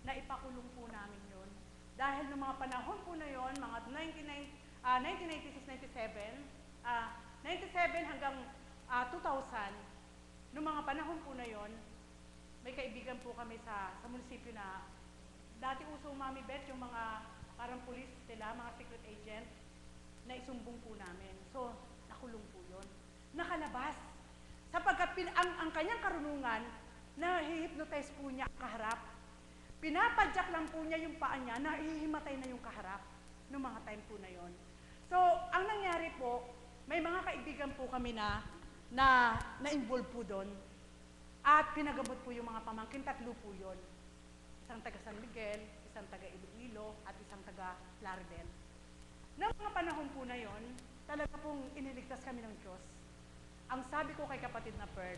[SPEAKER 4] Naipakulong po namin yun. Dahil noong mga panahon po na yun, mga 1996-97, 97 hanggang 2000, noong mga panahon po na yon, may kaibigan po kami sa munisipyo na dati uso Mami Beth, yung mga parang pulis sila, mga secret agent, na isumbong po namin. So, nakulong po yun. Nakalabas. Sapagkat ang kanyang karunungan, nahihypnotize po niya ang kaharap. Pinapadyak lang po niya yung paa niya, nahihimatay na yung kaharap noong mga time po na yon. So, ang nangyari po, may mga kaibigan po kami na involve po doon. At pinagamot po yung mga pamangkin, 3 po yun. Isang taga San Miguel, isang taga Iloilo, at isang taga Lardel. Noong mga panahon po na yon, talaga pong iniligtas kami ng Diyos. Ang sabi ko kay kapatid na Pearl,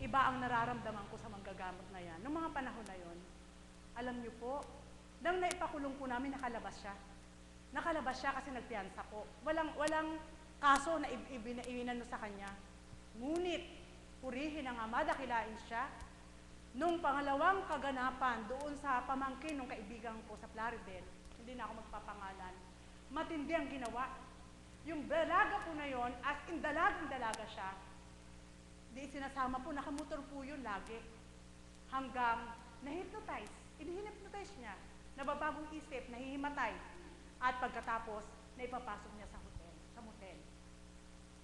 [SPEAKER 4] iba ang nararamdaman ko sa manggagamot na yan. Noong mga panahon na yon, alam niyo po, nang naipakulong po namin, nakalabas siya. Nakalabas siya kasi nagpiyansa po. Walang kaso na iwinano sa kanya. Ngunit, purihin ang Ama, dakilain siya. Nung pangalawang kaganapan doon sa pamangkin ng kaibigan ko sa Plaridel, hindi na ako magpapangalan, matindi ang ginawa. Yung dalaga po na yon, as in dalagang-dalaga siya, di sinasama po, nakamotor po yun lagi. Hanggang na-hypnotize. Ini-hypnotize niya. Nababagong isip, nahihimatay. At pagkatapos, naipapasok niya sa motel.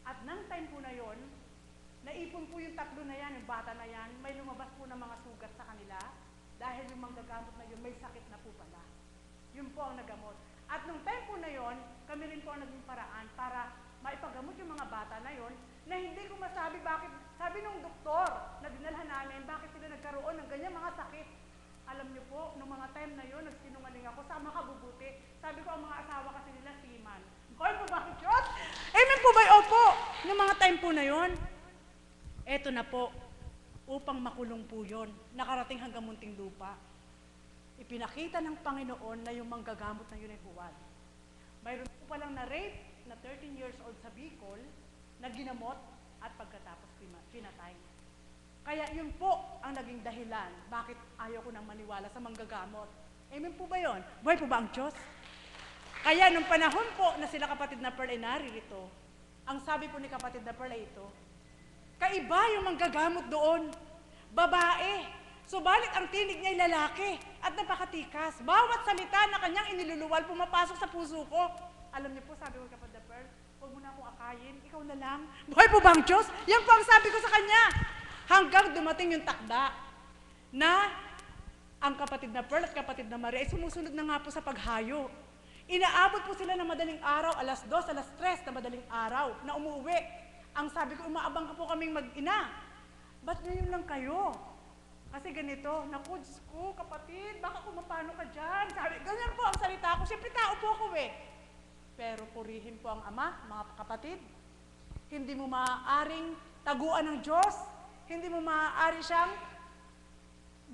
[SPEAKER 4] At nang time po na yon, naipon po yung 3 na yan, yung bata na yan, may lumabas po ng mga sugat sa kanila dahil yung manggagamot na yun, may sakit na po pala. Yun po ang nagamot. At nung time po na yon, kami rin po ang naging paraan para maipagamot yung mga bata na yon na hindi ko masabi bakit, sabi nung doktor na dinalhan namin, bakit sila nagkaroon ng ganyan mga sakit. Alam niyo po, nung mga time na yun, nagsinungaling ako sa makabubuti. Sabi ko, ang mga asawa kasi nila seaman. Hoy po ba, Diyos? Amen po ba? Opo. Nung mga time po na yun, eto na po, upang makulong po yun, nakarating hanggang munting lupa. Ipinakita ng Panginoon na yung manggagamot na yun ay huwad. Mayroon po palang na-rape na 13 years old sa Bicol, na ginamot at pagkatapos pinatay. Kaya yun po ang naging dahilan bakit ayaw ko nang maniwala sa manggagamot. Amen po ba yun? Buhay po ba ang Diyos? Kaya nung panahon po na sila kapatid na Pearl ay naririto, ang sabi po ni kapatid na Pearl ay ito, kaiba yung manggagamot doon, babae, subalit ang tinig niya ay lalaki at napakatikas. Bawat salita na kanyang iniluluwal pumapasok sa puso ko. Alam niyo po, sabi ko kapatid na Pearl, huwag mo na akong akayin, ikaw na lang. Buhay po ba ang Diyos? Yan po ang sabi ko sa kanya. Hanggang dumating yung takda na ang kapatid na Pearl at kapatid na Maria ay sumusunod na nga po sa paghayo. Inaabot po sila ng madaling araw, alas 2, alas 3 na madaling araw na umuwi. Ang sabi ko, umaabang ka po kaming mag-ina. Ba't ngayon lang kayo? Kasi ganito, naku, Diyos ko, kapatid, baka kumapano ka dyan. Sabi, ganyan po ang salita ko. Siyempre tao po ako eh. Pero purihin po ang Ama, mga kapatid. Hindi mo maaaring taguan ng Diyos. Hindi mo maaari siyang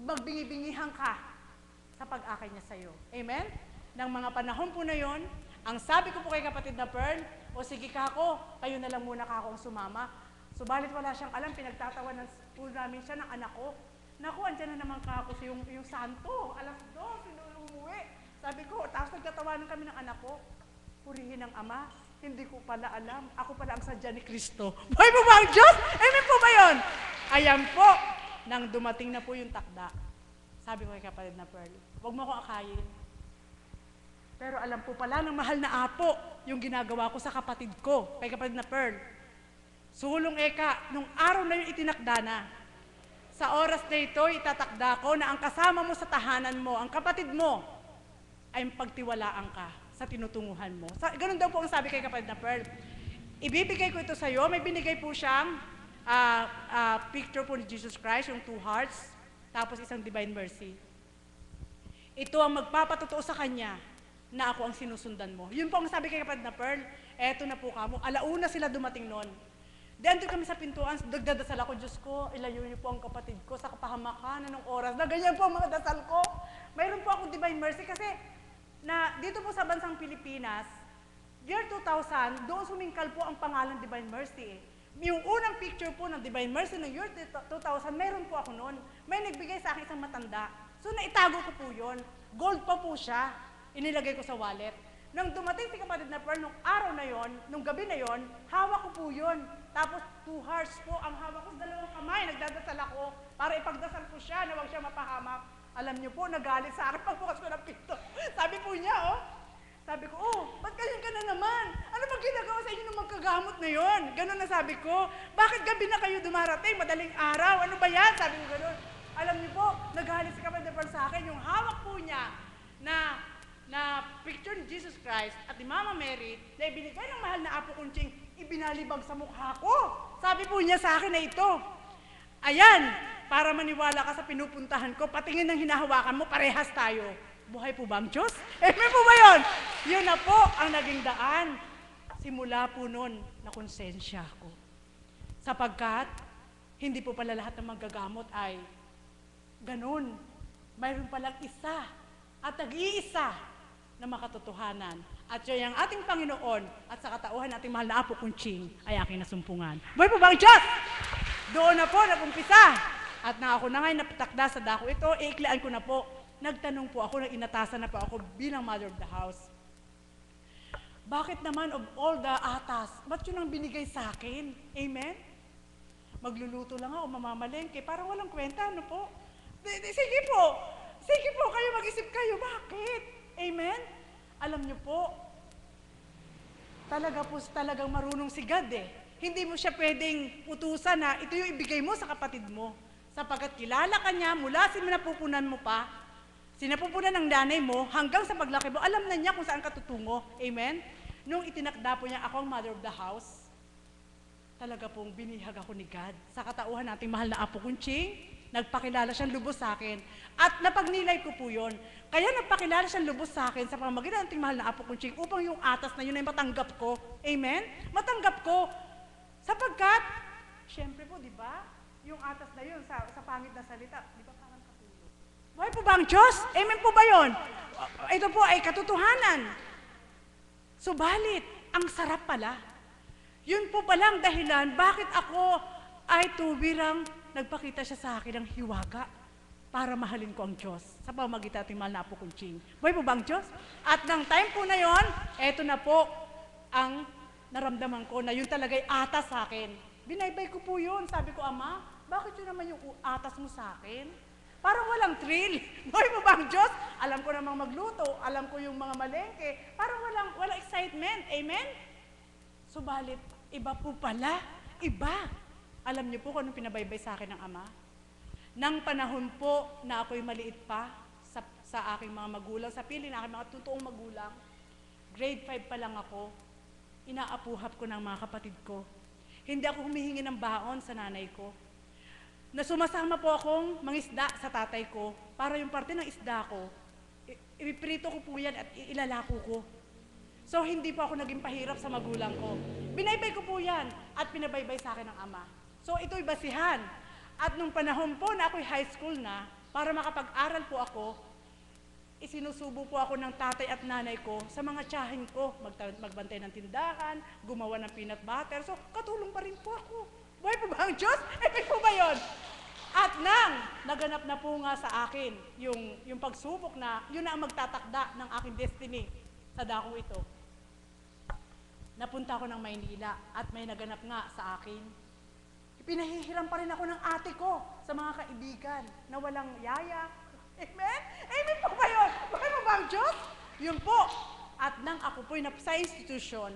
[SPEAKER 4] magbingi-bingihan ka sa pag-akay niya sa iyo. Amen? Nang mga panahon po na yon, ang sabi ko po kay kapatid na Pearl, o sige ka ako, kayo na lang muna ka akong sumama. Subalit wala siyang alam, pinagtatawanan po namin siya ng anak ko. Naku, andyan na naman ka ako sa yung santo, alas 2, umuwi. Sabi ko, tapos nagtatawanan kami ng anak ko. Purihin ng Ama, hindi ko pala alam. Ako pala ang sadya ni Kristo. Buhay po ba ang Diyos? Amen po ba yun? Ayan po, nang dumating na po yung takda. Sabi ko kay kapatid na Pearl, huwag mo akong akayin. Pero alam po pala ng mahal na apo yung ginagawa ko sa kapatid ko, kay kapatid na Pearl. Sulong eka, nung araw na yun itinakda na. Sa oras na ito, itatakda ko na ang kasama mo sa tahanan mo, ang kapatid mo, ay pagtiwalaan ka sa tinutunguhan mo. Ganun daw po ang sabi kay kapatid na Pearl. Ibibigay ko ito sa iyo. May binigay po siyang picture po ni Jesus Christ, yung 2 hearts, tapos isang divine mercy. Ito ang magpapatotoo sa kanya na ako ang sinusundan mo. Yun po ang sabi kay kapatid na Pearl. Eto na po kamo. Alauna sila dumating noon. Diyan kami sa pintuan, dagdadasal ako, Diyos ko, ilayo niyo po ang kapatid ko sa kapahamakan ng oras. Na ganyan po ang mga dasal ko. Mayroon po akong divine mercy kasi na dito po sa bansang Pilipinas, year 2000, doon sumingkal po ang pangalan Divine Mercy. Yung unang picture po ng Divine Mercy ng year 2000, meron po ako noon. May nagbigay sa akin isang matanda. So naitago ko po yun. Gold pa po siya. Inilagay ko sa wallet. Nang dumating si kapatid na Pearl, nung araw na yon, nung gabi na yon, hawak ko po yun. Tapos 2 hearts po, ang hawak ko sa 2 kamay, nagdadasal ako para ipagdasal ko siya na huwag siya mapahamak. Alam niyo po, nagalit sa akin pagbukas ko ng pinto. Sabi po niya, sabi ko, ba't ganyan ka na naman? Ano bang ginagawa sa inyo ng magkagamot na yon? Ganun na sabi ko. Bakit gabi na kayo dumarating? Madaling araw. Ano ba yan? Sabi ko ganun. Alam niyo po, nagalit si kapatid na Pearl sa akin, yung hawak po niya na picture ni Jesus Christ at ni Mama Mary na ibinigay ng mahal na Apo Kunching, ibinalibag sa mukha ko. Sabi po niya sa akin na ito, ayan, para maniwala ka sa pinupuntahan ko, patingin ng hinahawakan mo, parehas tayo. Buhay po ba ang Diyos? Amen po ba yun? Yun na po ang naging daan. Simula po nun, na konsensya ko. Sapagkat, hindi po pala lahat ng manggagamot ay ganun. Mayroon palang isa at nag-iisa na makatotohanan. At yun ang ating Panginoon at sa katauhan ating mahal na Apo Kunching ay aking nasumpungan. Buhay po ba ang Diyos? Doon na po nag-umpisa. At na ako na ngayon napatakda sa dako ito, iiklian ko na po. Nagtanong po ako, inatasan na po ako bilang mother of the house. Bakit naman of all the atas, ba't yun ang binigay sa akin? Amen? Magluluto lang ako, mamamalengke, parang walang kwenta, ano po? Sige po, kayo mag-isip kayo, bakit? Amen? Alam niyo po, talagang marunong si God eh. Hindi mo siya pwedeng utusan na ito yung ibigay mo sa kapatid mo. Sapagkat kilala ka niya, mula sinapupunan mo pa, sinapupunan ng nanay mo, hanggang sa paglaki mo, alam na niya kung saan ka tutungo. Amen? Nung itinakda po niya ako ang mother of the house, talaga pong binihag ako ni God. Sa katauhan nating mahal na Apo Kunching, nagpakilala siyang lubos sa akin. At napagnilay ko po yun. Kaya nagpakilala siyang lubos sa akin sa pamamagitan ng ating mahal na Apo Kunching upang yung atas na yun ay matanggap ko. Amen? Matanggap ko. Sapagkat, syempre po, di ba? Yung atas na yun sa pangit na salita, di ba parang katulog? Buhay po ba ang Diyos? Amen po ba yun? Ito po ay katotohanan. Subalit, ang sarap pala. Yun po palang dahilan bakit ako ay tuwirang nagpakita siya sa akin ng hiwaga para mahalin ko ang Diyos sa pamamagitan ng ating mahal na Apo Kunching. Buhay po ba ang Diyos? At ng time po na yon, eto na po ang naramdaman ko na yun talaga'y atas sa akin. Binaybay ko po yun. Sabi ko, Ama, bakit yun naman yung atas mo sa akin? Parang walang thrill. Buhay po ba ang Diyos? Alam ko namang magluto, alam ko yung mga malengke, parang walang excitement. Amen? Subalit, iba po pala. Iba. Alam niyo po kung anong pinabaybay sa akin ng Ama? Nang panahon po na ako'y maliit pa sa aking mga magulang, sa pili ng aking mga totoong magulang, grade 5 pa lang ako, inaapuhap ko ng mga kapatid ko. Hindi ako humihingi ng baon sa nanay ko. Na sumasama po akong mangisda sa tatay ko para yung parte ng isda ko, ipiprito ko po yan at ilalako ko. So, hindi po ako naging pahirap sa magulang ko. Binaybay ko po yan at pinabaybay sa akin ng Ama. So, ito'y basihan. At nung panahon po na ako'y high school na, para makapag-aral po ako, isinusubo po ako ng tatay at nanay ko sa mga tiyahin ko, magbantay ng tindahan, gumawa ng peanut butter. So, katulong pa rin po ako. Buhay po ba ang Diyos? Epic po ba yun? At nang naganap na po nga sa akin yung pagsubok na yun na ang magtatakda ng aking destiny sa dakong ito. Napunta ako ng Maynila at may naganap nga sa akin. Pinahihiram pa rin ako ng ate ko sa mga kaibigan na walang yaya. Amen? Amen po ba yun? Buhay po ba ang Diyos? Yun po. At nang ako po'y sa institusyon,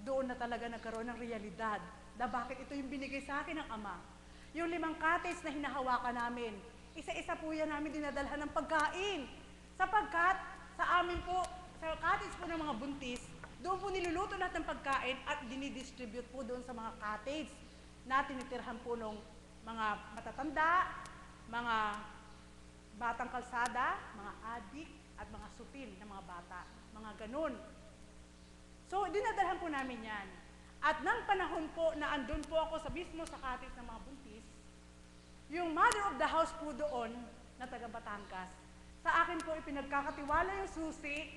[SPEAKER 4] doon na talaga nagkaroon ng realidad na bakit ito yung binigay sa akin ng Ama. Yung 5 cottage na hinahawakan namin, isa-isa po yan namin dinadalhan ng pagkain. Sapagkat sa amin po, sa cottage po ng mga buntis, doon po niluluto lahat ng pagkain at dinidistribute po doon sa mga cottage na tinitirhan po ng mga matatanda, mga batang kalsada, mga adik, at mga supil na mga bata. Mga ganun. So, dinadalhan po namin yan. At nang panahon po na andun po ako sa mismo sa cottage ng mga buntis, yung mother of the house po doon, na taga Batangas, sa akin po ipinagkakatiwala yung susi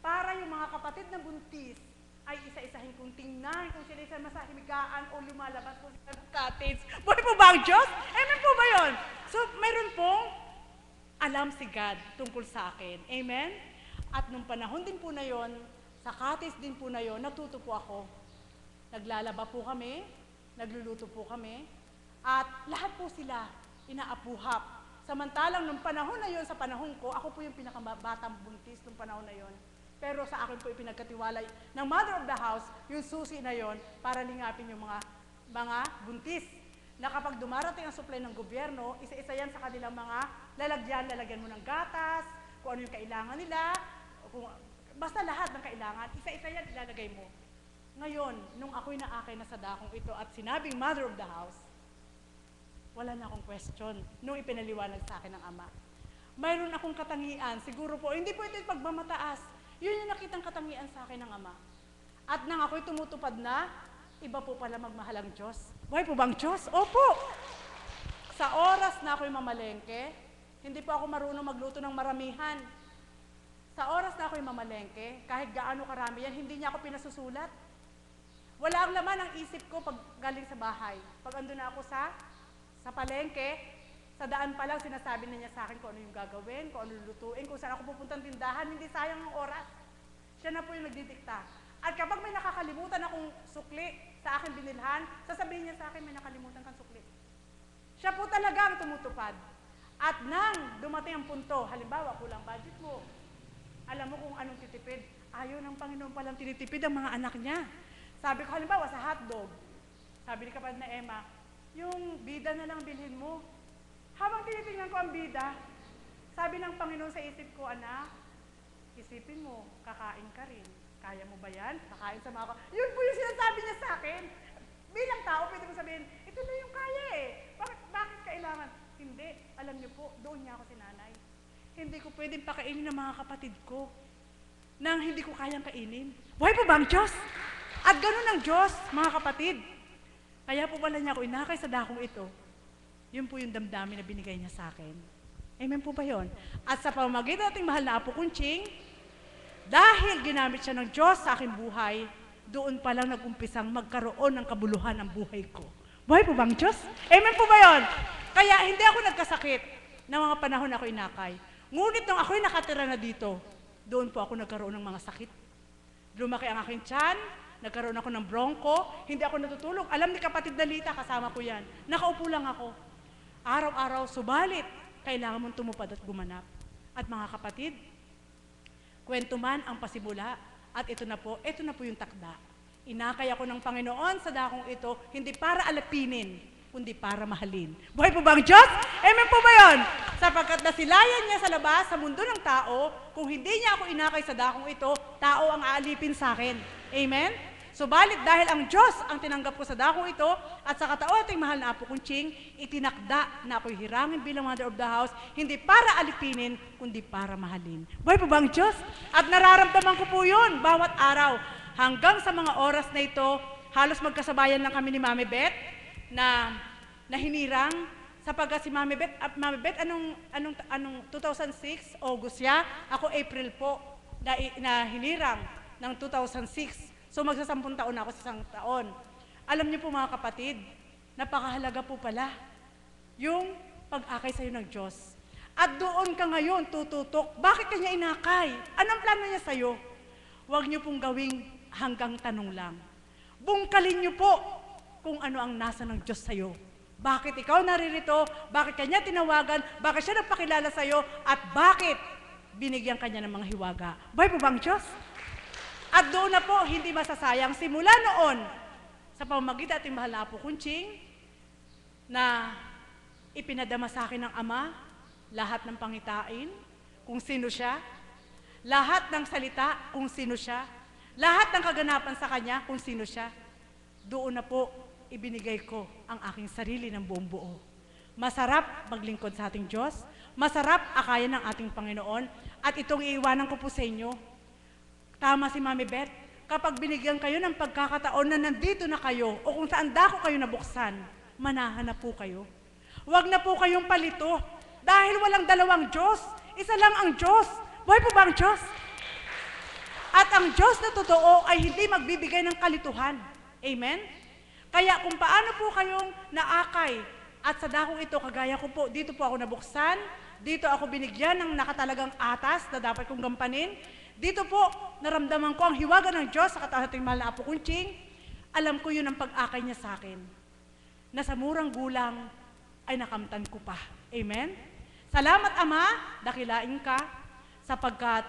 [SPEAKER 4] para yung mga kapatid na buntis ay isa-isahin kong tingnan kung sila isa masahimigaan o lumalabas po sa cottage. Buhay po ba ang Diyos? Amen po ba yun? So, mayroon pong alam si God tungkol sa akin. Amen? At nung panahon din po na yon, sa cottage din po na yon, natuto po ako. Naglalaba po kami, nagluluto po kami, at lahat po sila inaapuhap. Samantalang nung panahon na yon, sa panahon ko, ako po yung pinakabatang buntis nung panahon na yon. Pero sa akin po ipinagkatiwalay ng mother of the house, yung susi na yon, para lingapin yung mga buntis. Na kapag dumarating ang supply ng gobyerno, isa-isa yan sa kanilang mga lalagyan mo ng gatas, kung ano yung kailangan nila, basta lahat ng kailangan, isa-isa yan ilalagay mo. Ngayon, nung ako'y naakay na sa dakong ito at sinabing mother of the house, wala na akong question nung ipinaliwanag sa akin ng Ama. Mayroon akong katangian, siguro po, hindi po ito yung pagmamataas. Yun yung nakitang katangian sa akin ng Ama. At nang ako'y tumutupad na, iba po pala magmahal ang Diyos. Buhay po bang Diyos? Opo! Sa oras na ako'y mamalengke, hindi po ako marunong magluto ng maramihan. Sa oras na ako'y mamalengke, kahit gaano karami yan, hindi niya ako pinasusulat. Wala ang laman ang isip ko pag galing sa bahay. Pag ando na ako sa palengke, sa daan pa lang sinasabi na niya sa akin kung ano yung gagawin, kung ano lulutuin, kung saan ako pupuntang tindahan, hindi sayang ang oras. Siya na po yung nagdidikta. At kapag may nakakalimutan akong sukli sa akin binilhan, sasabihin niya sa akin, may nakalimutan kang sukli. Siya po talaga ang tumutupad. At nang dumating ang punto, halimbawa, kulang budget mo, alam mo kung anong titipid, ayaw ng Panginoon palang tinitipid ang mga anak niya. Sabi ko, halimbawa, sa hotdog, sabi ni kapatid na Emma, yung bida na lang bilhin mo. Habang tinitingnan ko ang bida, sabi ng Panginoon sa isip ko, anak, isipin mo, kakain ka rin. Kaya mo ba yan? Kakain sa mga Yun po yung sinasabi niya sa akin. Bilang tao, pwede mo sabihin, ito na yung kaya eh. Bakit kailangan? Hindi. Alam niyo po, doon niya ako sinanay. Hindi ko pwedeng pakainin ng mga kapatid ko nang hindi ko kayang kainin. Buhay po ba ang Diyos? At ganun ang Diyos, mga kapatid. Kaya po pala niya ako inakay sa dakong ito. Yun po yung damdamin na binigay niya sa akin. Amen po ba yun? At sa pamamagitan nating mahal na Apo Kunching, dahil ginamit siya ng Diyos sa aking buhay, doon pa lang nag-umpisang magkaroon ng kabuluhan ang buhay ko. Buhay po bang Diyos? Amen po ba yun? Kaya hindi ako nagkasakit na mga panahon ako inakay. Ngunit nung ako'y nakatira na dito, doon po ako nagkaroon ng mga sakit. Lumaki ang aking tiyan, nagkaroon ako ng bronco, hindi ako natutulog. Alam ni kapatid Dalita, kasama ko yan. Nakaupo lang ako. Araw-araw, subalit, kailangan mong tumupad at gumanap. At mga kapatid, kwento man ang pasimula, at ito na po yung takda. Inakay ako ng Panginoon sa dakong ito, hindi para alapinin, kundi para mahalin. Buhay po ba ang Diyos? Amen po ba yun? Sapagkat nasilayan niya sa labas, sa mundo ng tao, kung hindi niya ako inakay sa dakong ito, tao ang aalipin sa akin. Amen? Subalit dahil ang Diyos ang tinanggap ko sa dakong ito, at sa katao ating mahal na Apo Kunching, itinakda na ako'y hirangin bilang mother of the house, hindi para alipinin, kundi para mahalin. Buhay po ba ang Diyos? At nararamdaman ko po yun bawat araw. Hanggang sa mga oras na ito, halos magkasabayan lang kami ni Mami Beth na hinirang sapagkat si Mami Beth, anong 2006, August siya, ako April po, na hinirang ng 2006. So magsasampung taon na ako sa isang taon. Alam niyo po mga kapatid, napakahalaga po pala yung pag-akay sa'yo ng Diyos. At doon ka ngayon tututok, bakit kanya inakay? Anong plano niya sa'yo? Huwag niyo pong gawing hanggang tanong lang. Bungkalin niyo po kung ano ang nasa ng Diyos sa'yo. Bakit ikaw naririto? Bakit kanya tinawagan? Bakit siya nagpakilala sa'yo? At bakit binigyan kanya ng mga hiwaga? Buhay po ba ang Diyos? At doon na po, hindi masasayang simula noon sa pamamagitan ating mahal na Apo Kunching na ipinadama sa akin ng Ama lahat ng pangitain, kung sino siya, lahat ng salita, kung sino siya, lahat ng kaganapan sa Kanya, kung sino siya. Doon na po, ibinigay ko ang aking sarili ng buong buo. Masarap maglingkod sa ating Diyos, masarap akayan ng ating Panginoon, at itong iiwanan ko po sa inyo. Tama si Mami Beth, kapag binigyan kayo ng pagkakataon na nandito na kayo o kung saan dako kayo nabuksan, manahan na po kayo. Huwag na po kayong palito dahil walang dalawang Diyos, isa lang ang Diyos. Buhay po ba ang Diyos? At ang Diyos na totoo ay hindi magbibigay ng kalituhan. Amen? Kaya kung paano po kayong naakay at sa dakong ito, kagaya ko po, dito po ako nabuksan, dito ako binigyan ng nakatalagang atas na dapat kong gampanin. Dito po, naramdaman ko ang hiwaga ng Diyos sa ating mahal na Apo Kunching. Alam ko yun ang pag-akay niya sa akin. Na sa murang gulang ay nakamtan ko pa. Amen? Salamat Ama, dakilain ka, sapagkat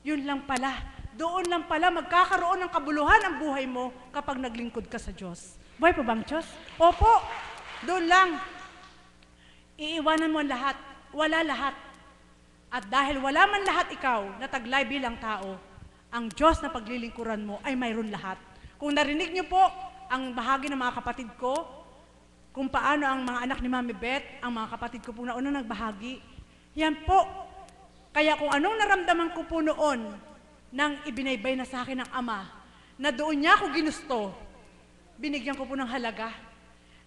[SPEAKER 4] yun lang pala, doon lang pala magkakaroon ng kabuluhan ang buhay mo kapag naglingkod ka sa Diyos. Buhay po bang Diyos? Opo, doon lang. Iiwanan mo lahat, wala lahat. At dahil wala man lahat ikaw na taglay bilang tao, ang Diyos na paglilingkuran mo ay mayroon lahat. Kung narinig niyo po ang bahagi ng mga kapatid ko, kung paano ang mga anak ni Mami Beth, ang mga kapatid ko po na unang nagbahagi, yan po. Kaya kung anong naramdaman ko po noon, nang ibinaybay na sa akin ng Ama, na doon niya ako ginusto, binigyan ko po ng halaga.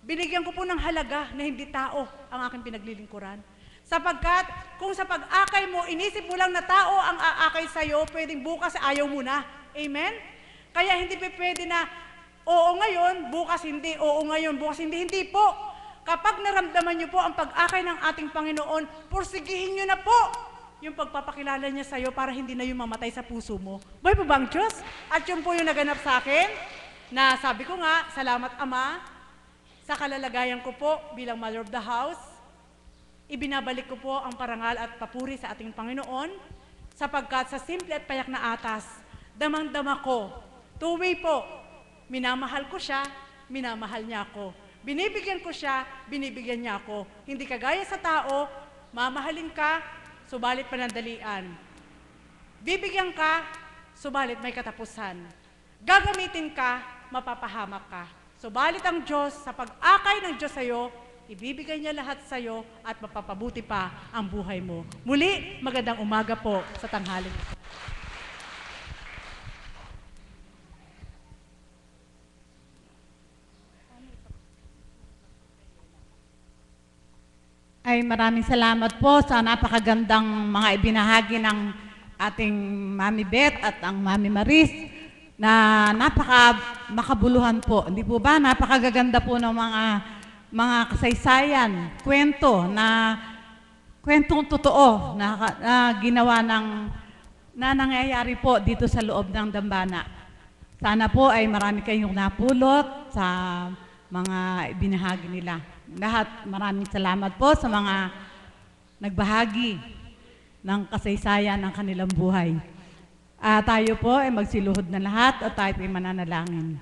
[SPEAKER 4] Binigyan ko po ng halaga na hindi tao ang aking pinaglilingkuran. Sapagkat kung sa pag-akay mo, inisip mo lang na tao ang aakay sa'yo, pwedeng bukas ayaw mo na. Amen? Kaya hindi pwede na, oo ngayon, bukas hindi, oo ngayon, bukas hindi. Hindi po. Kapag naramdaman niyo po ang pag-akay ng ating Panginoon, pursigihin niyo na po yung pagpapakilala niya sa'yo para hindi na yung mamatay sa puso mo. Buhay po ba ang Diyos? At yun po yung naganap sa akin, na sabi ko nga, salamat Ama, sa kalalagayan ko po bilang Mother of the House, ibinabalik ko po ang parangal at papuri sa ating Panginoon sapagkat sa simple at payak na atas, damang-dama ko, two-way po, minamahal ko siya, minamahal niya ako. Binibigyan ko siya, binibigyan niya ako. Hindi kagaya sa tao, mamahalin ka, subalit panandalian. Bibigyan ka, subalit may katapusan. Gagamitin ka, mapapahamak ka. Subalit ang Diyos, sa pag-akay ng Diyos sa iyo, ibibigay niya lahat sa iyo at mapapabuti pa ang buhay mo. Muli, magandang umaga po sa tanghali.
[SPEAKER 2] Ay maraming salamat po sa napakagandang mga ibinahagi ng ating Mami Beth at ang Mami Maris na makabuluhan po. Hindi po ba? Napakagaganda po ng mga kasaysayan, kwentong totoo na ginawa na nangyayari po dito sa loob ng dambana. Sana po ay marami kayong napulot sa mga ibinahagi nila. Lahat, maraming salamat po sa mga nagbahagi ng kasaysayan ng kanilang buhay. Tayo po ay magsiluhod na lahat at tayo ay mananalangin.